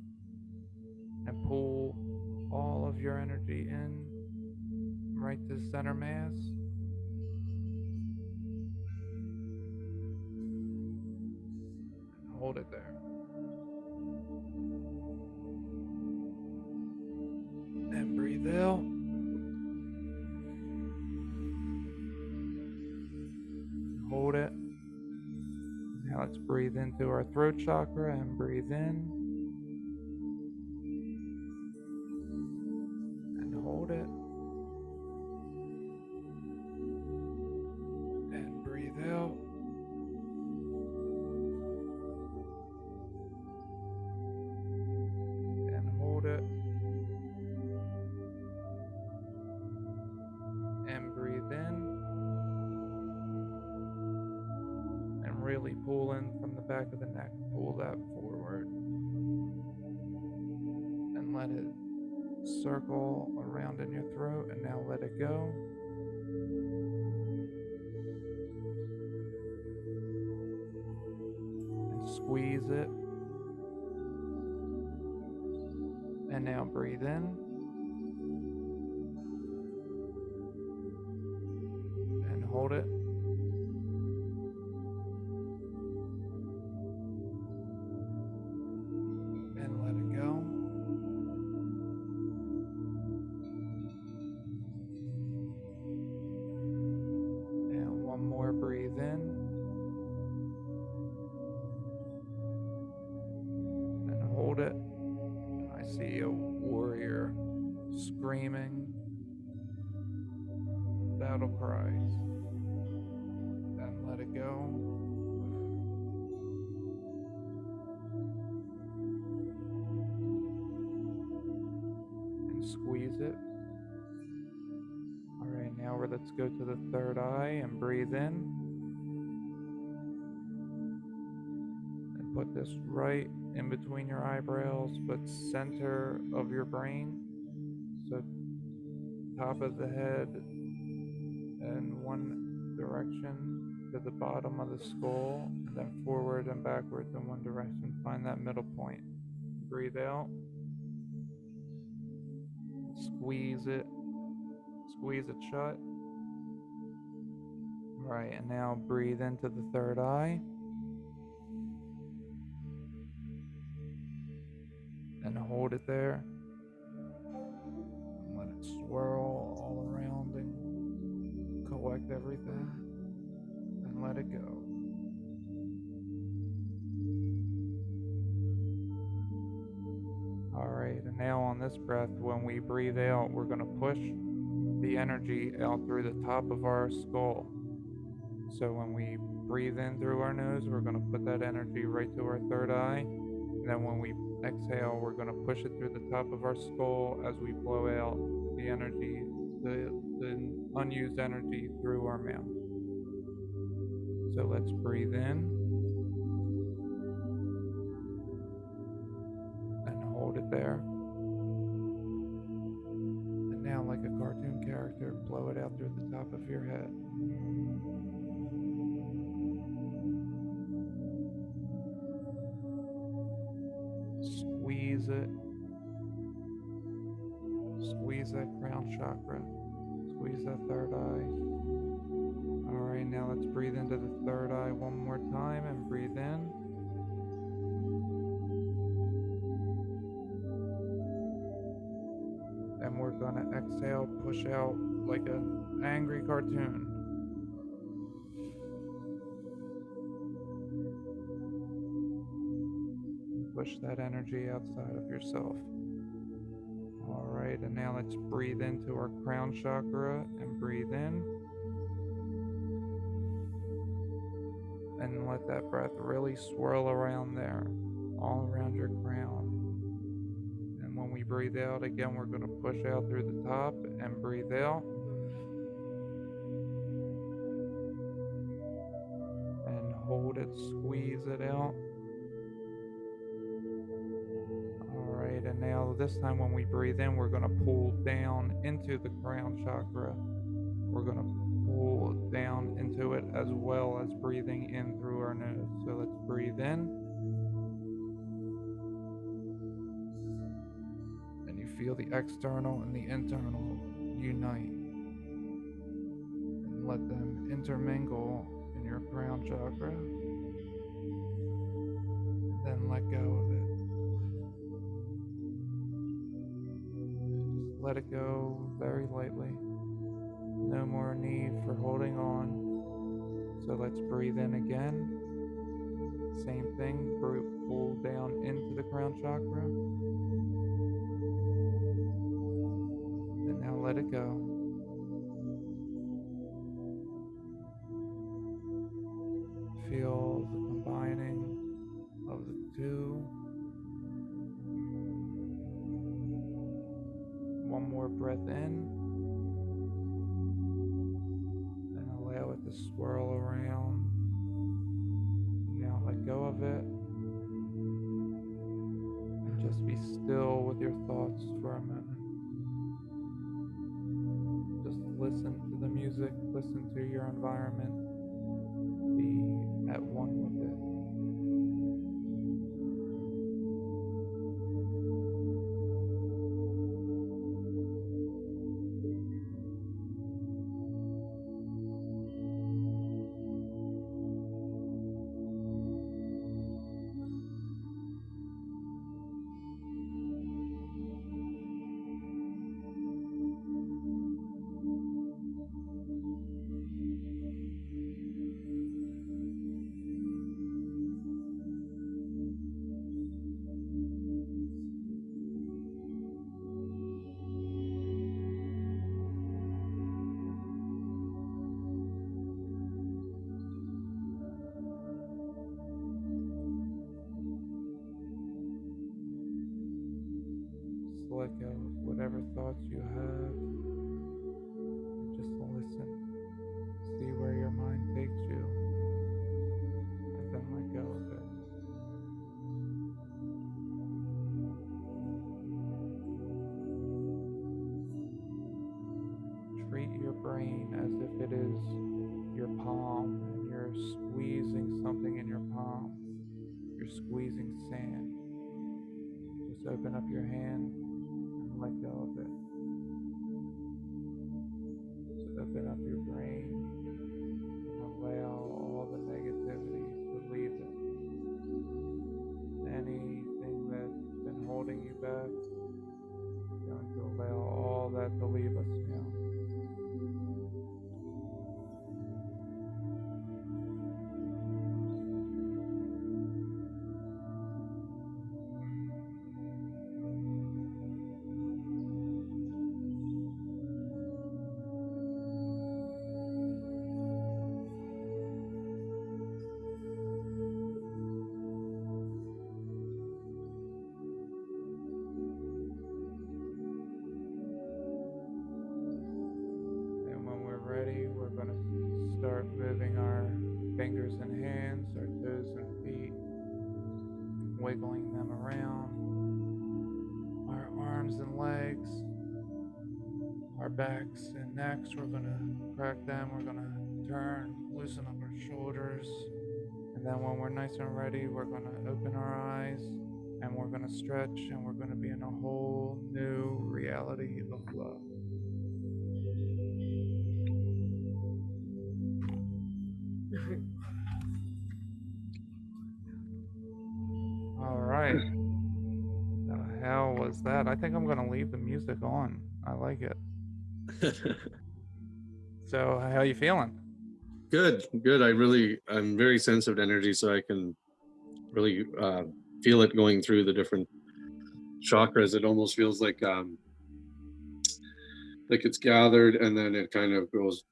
And pull all of your energy in right to center mass. And hold it there. And breathe out. Hold it. Now let's breathe into our throat chakra and breathe in. And hold it. And breathe out. And hold it. And breathe in. And really pull in from the back of the neck. Pull that forward. And let it circle around in your throat. And now let it go. And squeeze it. And now breathe in. And hold it. And let it go. And one more breathe in. And hold it. I see a warrior screaming battle cries. Then let it go. And squeeze it. Alright, now let's go to the third eye and breathe in. And put this right in between your eyebrows, but center of your brain. So top of the head in one direction to the bottom of the skull, and then forward and backwards in one direction. Find that middle point. Breathe out. Squeeze it. Squeeze it shut. Right, and now breathe into the third eye. And hold it there. And let it swirl all around and collect everything. And let it go. Alright, and now on this breath, when we breathe out, we're going to push the energy out through the top of our skull. So when we breathe in through our nose, we're going to put that energy right to our third eye. And then when we exhale, we're going to push it through the top of our skull as we blow out the energy, the unused energy through our mouth. So let's breathe in. And hold it there. And now, like a cartoon character, blow it out through the top of your head. it. Squeeze that crown chakra. Squeeze that third eye. Alright, now let's breathe into the third eye one more time and breathe in. And we're gonna exhale, push out like an angry cartoon. Push that energy outside of yourself. Alright, and now let's breathe into our crown chakra and breathe in. And let that breath really swirl around there, all around your crown. And when we breathe out again, we're going to push out through the top and breathe out. And hold it, squeeze it out. Alright, and now this time when we breathe in, we're going to pull down into the crown chakra. We're going to pull down into it as well as breathing in through our nose. So let's breathe in. And you feel the external and the internal unite. And let them intermingle in your crown chakra. And then let go of it. Just let it go very lightly. No more need for holding on. So let's breathe in again. Same thing, pull down into the crown chakra. And now let it go. Feel the combining of the two. One more breath in. Allow it to swirl around. Now let go of it. And just be still with your thoughts for a moment. Just listen to the music, listen to your environment. Be at one with it. Let go of whatever thoughts you have. Just listen. See where your mind takes you. And then let go of it. Treat your brain as if it is your palm and you're squeezing something in your palm. You're squeezing sand. Just open up your hand and let go of it. Just open up your brain and allow all the negativity to leave it. Anything that's been holding you back, you're going to allow all that to leave us now. Start moving our fingers and hands, our toes and feet, wiggling them around, our arms and legs, our backs and necks. We're going to crack them, we're going to turn, loosen up our shoulders, and then when we're nice and ready, we're going to open our eyes and we're going to stretch, and we're going to be in a whole new reality of love. All right. The hell was that? I think I'm going to leave the music on. I like it. So, how you feeling? Good. I'm very sensitive to energy, so I can really feel it going through the different chakras. It almost feels like it's gathered, and then it kind of goes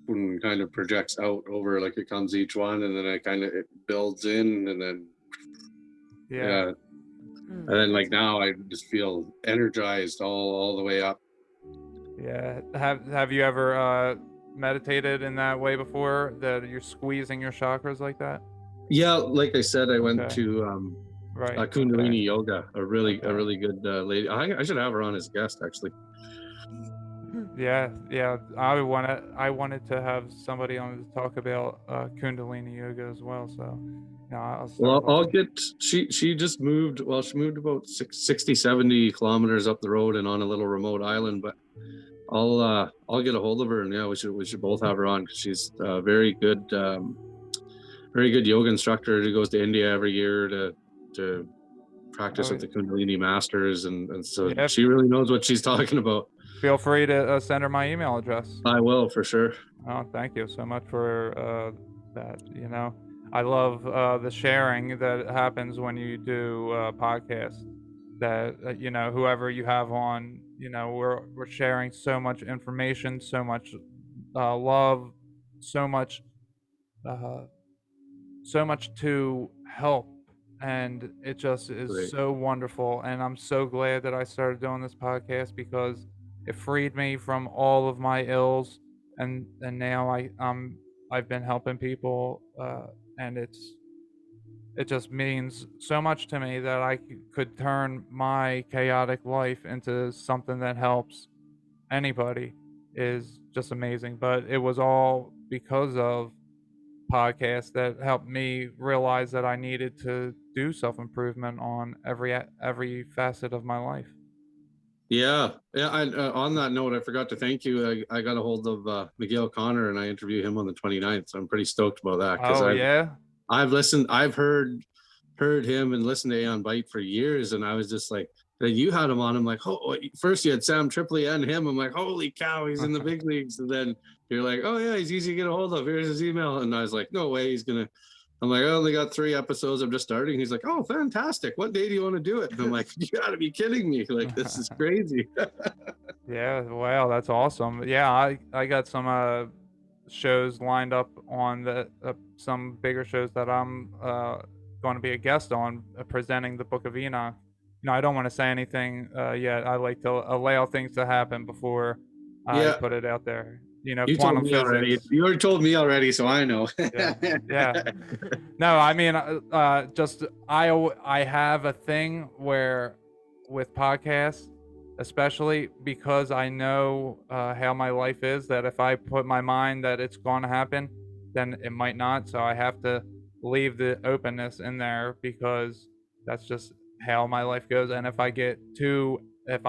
and kind of projects out over, like it comes each one, and then it builds in, and then yeah. And then like now I just feel energized all the way up. Yeah. Have you ever meditated in that way before, that you're squeezing your chakras like that? Yeah, like I said, I went Okay. to Right. Kundalini Okay. yoga, a really Okay. good lady. I should have her on as a guest, actually. Yeah, I wanted to have somebody on to talk about Kundalini yoga as well. So, I'll start Well, I'll looking. get, she just moved, well, she moved about 60-70 kilometers up the road and on a little remote island, but I'll get a hold of her, and yeah, we should both have her on, because she's a very good yoga instructor who goes to India every year to practice Oh, with the Kundalini masters, and so yeah. she really knows what she's talking about. Feel free to send her my email address. I will, for sure. Oh, thank you so much for that. I love the sharing that happens when you do podcasts. That whoever you have on, we're sharing so much information, so much love, so much uh, so much to help, and it just is Great. so wonderful. And I'm so glad that I started doing this podcast, because it freed me from all of my ills, and now I've been helping people, and it just means so much to me that I could turn my chaotic life into something that helps anybody is just amazing. But it was all because of podcast that helped me realize that I needed to do self improvement on every facet of my life. Yeah. On that note, I forgot to thank you. I got a hold of Miguel Connor, and I interviewed him on the 29th. So I'm pretty stoked about that, because Oh yeah. I've heard him and listened to Aeon Byte for years, and I was just like, that you had him on. I'm like, oh, first you had Sam Tripoli and him. I'm like, holy cow, he's in the big leagues. And then you're like, oh yeah, he's easy to get a hold of. Here's his email. And I was like, no way, I'm like, I only got 3 episodes. I'm just starting. He's like, oh, fantastic. What day do you want to do it? And I'm like, you gotta be kidding me. Like, this is crazy. Yeah, wow, that's awesome. Yeah, I got some shows lined up on the some bigger shows that I'm going to be a guest on, presenting the Book of Enoch. I don't want to say anything yet. I like to allow things to happen before I Yeah, put it out there. you told Quantum me already. physics. You already told me already, so I know. Yeah, yeah. No, I mean, just I have a thing where, with podcasts, especially because I know how my life is, that if I put my mind that it's going to happen, then it might not. So I have to leave the openness in there, because that's just how my life goes. And if I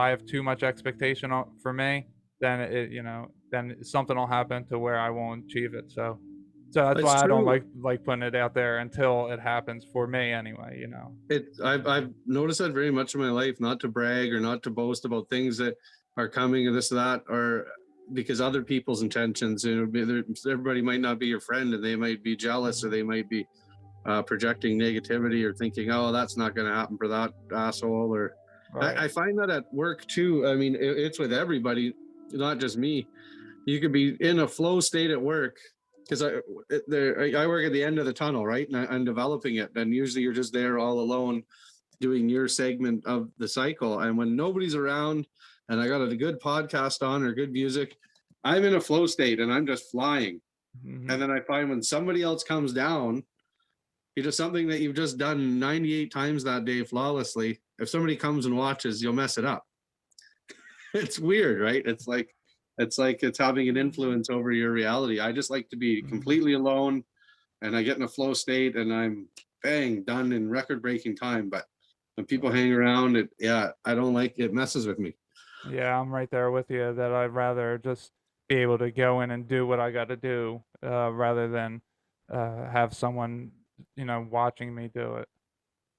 have too much expectation for me, then then something will happen to where I won't achieve it. So that's It's why I don't true. like putting it out there until it happens for me anyway. I've noticed that very much in my life, not to brag or not to boast about things that are coming or this or that, or because other people's intentions, everybody might not be your friend, and they might be jealous, or they might be projecting negativity, or thinking, oh, that's not going to happen for that asshole. Or Right. I find that at work too. I mean, it's with everybody, not just me. You could be in a flow state at work, because I work at the end of the tunnel, right? And I'm developing it. And usually you're just there all alone doing your segment of the cycle. And when nobody's around and I got a good podcast on or good music, I'm in a flow state and I'm just flying. Mm-hmm. And then I find when somebody else comes down, something that you've just done 98 times that day flawlessly, if somebody comes and watches, you'll mess it up. It's weird, right? It's having an influence over your reality. I just like to be completely alone, and I get in a flow state, and I'm bang done in record breaking time. But When people hang around, I don't like it. Messes with me. Yeah, I'm right there with you that I'd rather just be able to go in and do what I got to do rather than have someone, watching me do it.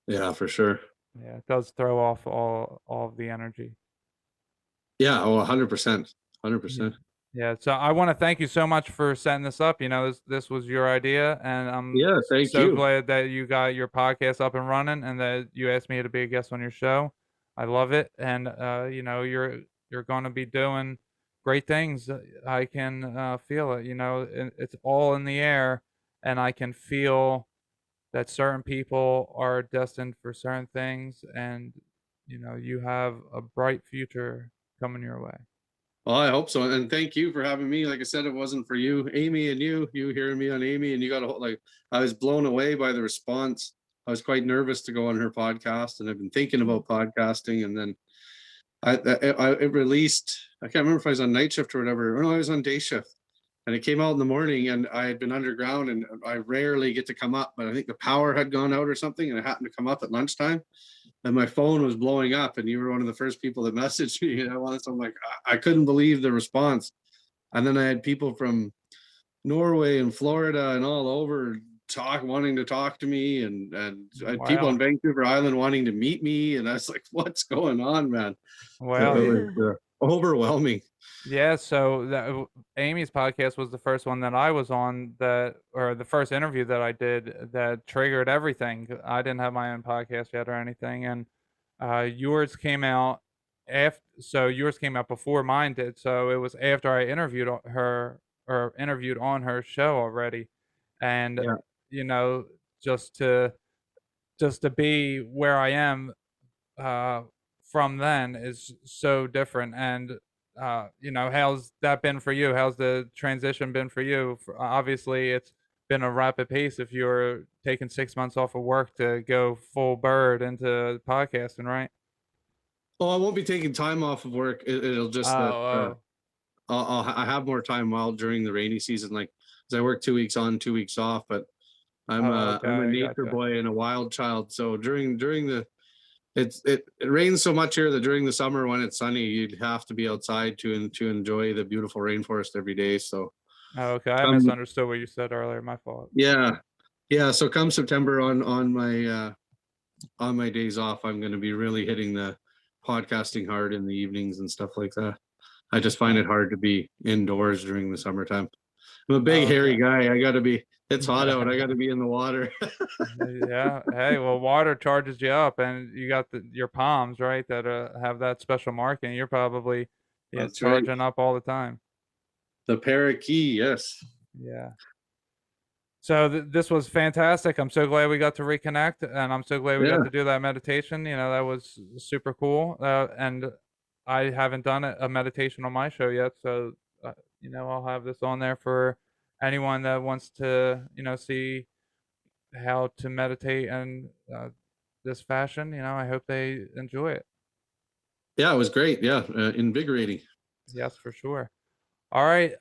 Yeah, for sure. Yeah, it does throw off all of the energy. Yeah, oh, 100%. Yeah. 100%. Yeah, so I want to thank you so much for setting this up. This was your idea, and I'm Yeah, thank so you. glad that you got your podcast up and running, and that you asked me to be a guest on your show. I love it, and you're going to be doing great things. I can feel it. It's all in the air, and I can feel that certain people are destined for certain things, and you have a bright future coming your way. Well, I hope so. And thank you for having me. Like I said, it wasn't for you, Amy, and you hearing me on Amy, and you got like, I was blown away by the response. I was quite nervous to go on her podcast, and I've been thinking about podcasting. And then it released. I can't remember if I was on night shift or whatever. Or no, I was on day shift, and it came out in the morning. And I had been underground, and I rarely get to come up, but I think the power had gone out or something, and I happened to come up at lunchtime. And my phone was blowing up, and you were one of the first people that messaged me. And I'm like, I couldn't believe the response. And then I had people from Norway and Florida and all over wanting to talk to me, and I had people Wow. on Vancouver Island wanting to meet me. And I was like, what's going on, man? Wow. It was overwhelming. Yeah, so Amy's podcast was the first one that I was on, or the first interview that I did that triggered everything. I didn't have my own podcast yet or anything, and yours came out so yours came out before mine did. So it was after I interviewed her or interviewed on her show already, and Yeah. you know, just to be where I am uh, from then is so different. And how's that been for you? How's the transition been for you? Obviously, it's been a rapid pace if you're taking 6 months off of work to go full bird into podcasting, right? Oh, I won't be taking time off of work. It'll just that Oh. I have more time while during the rainy season, like, because I work 2 weeks on, 2 weeks off. But I'm Okay, I'm a I nature gotcha. boy and a wild child. So during the it rains so much here that during the summer when it's sunny, you'd have to be outside to enjoy the beautiful rainforest every day. So Okay, I come misunderstood what you said earlier. My fault. yeah, yeah. So come September on my days off, I'm going to be really hitting the podcasting hard in the evenings and stuff like that. I just find it hard to be indoors during the summertime. I'm a big hairy guy. It's hot out. I got to be in the water. Yeah. Hey, well, water charges you up, and you got your palms, right, that have that special marking. You're probably That's right. charging up all the time. The Perakee, yes. Yeah. So this was fantastic. I'm so glad we got to reconnect, and I'm so glad we got to do that meditation. That was super cool. And I haven't done a meditation on my show yet, so I'll have this on there for anyone that wants to see how to meditate in this fashion. I hope they enjoy it. Yeah, it was great. Yeah, invigorating. Yes, for sure. All right.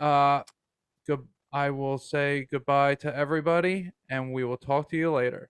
I will say goodbye to everybody, and we will talk to you later.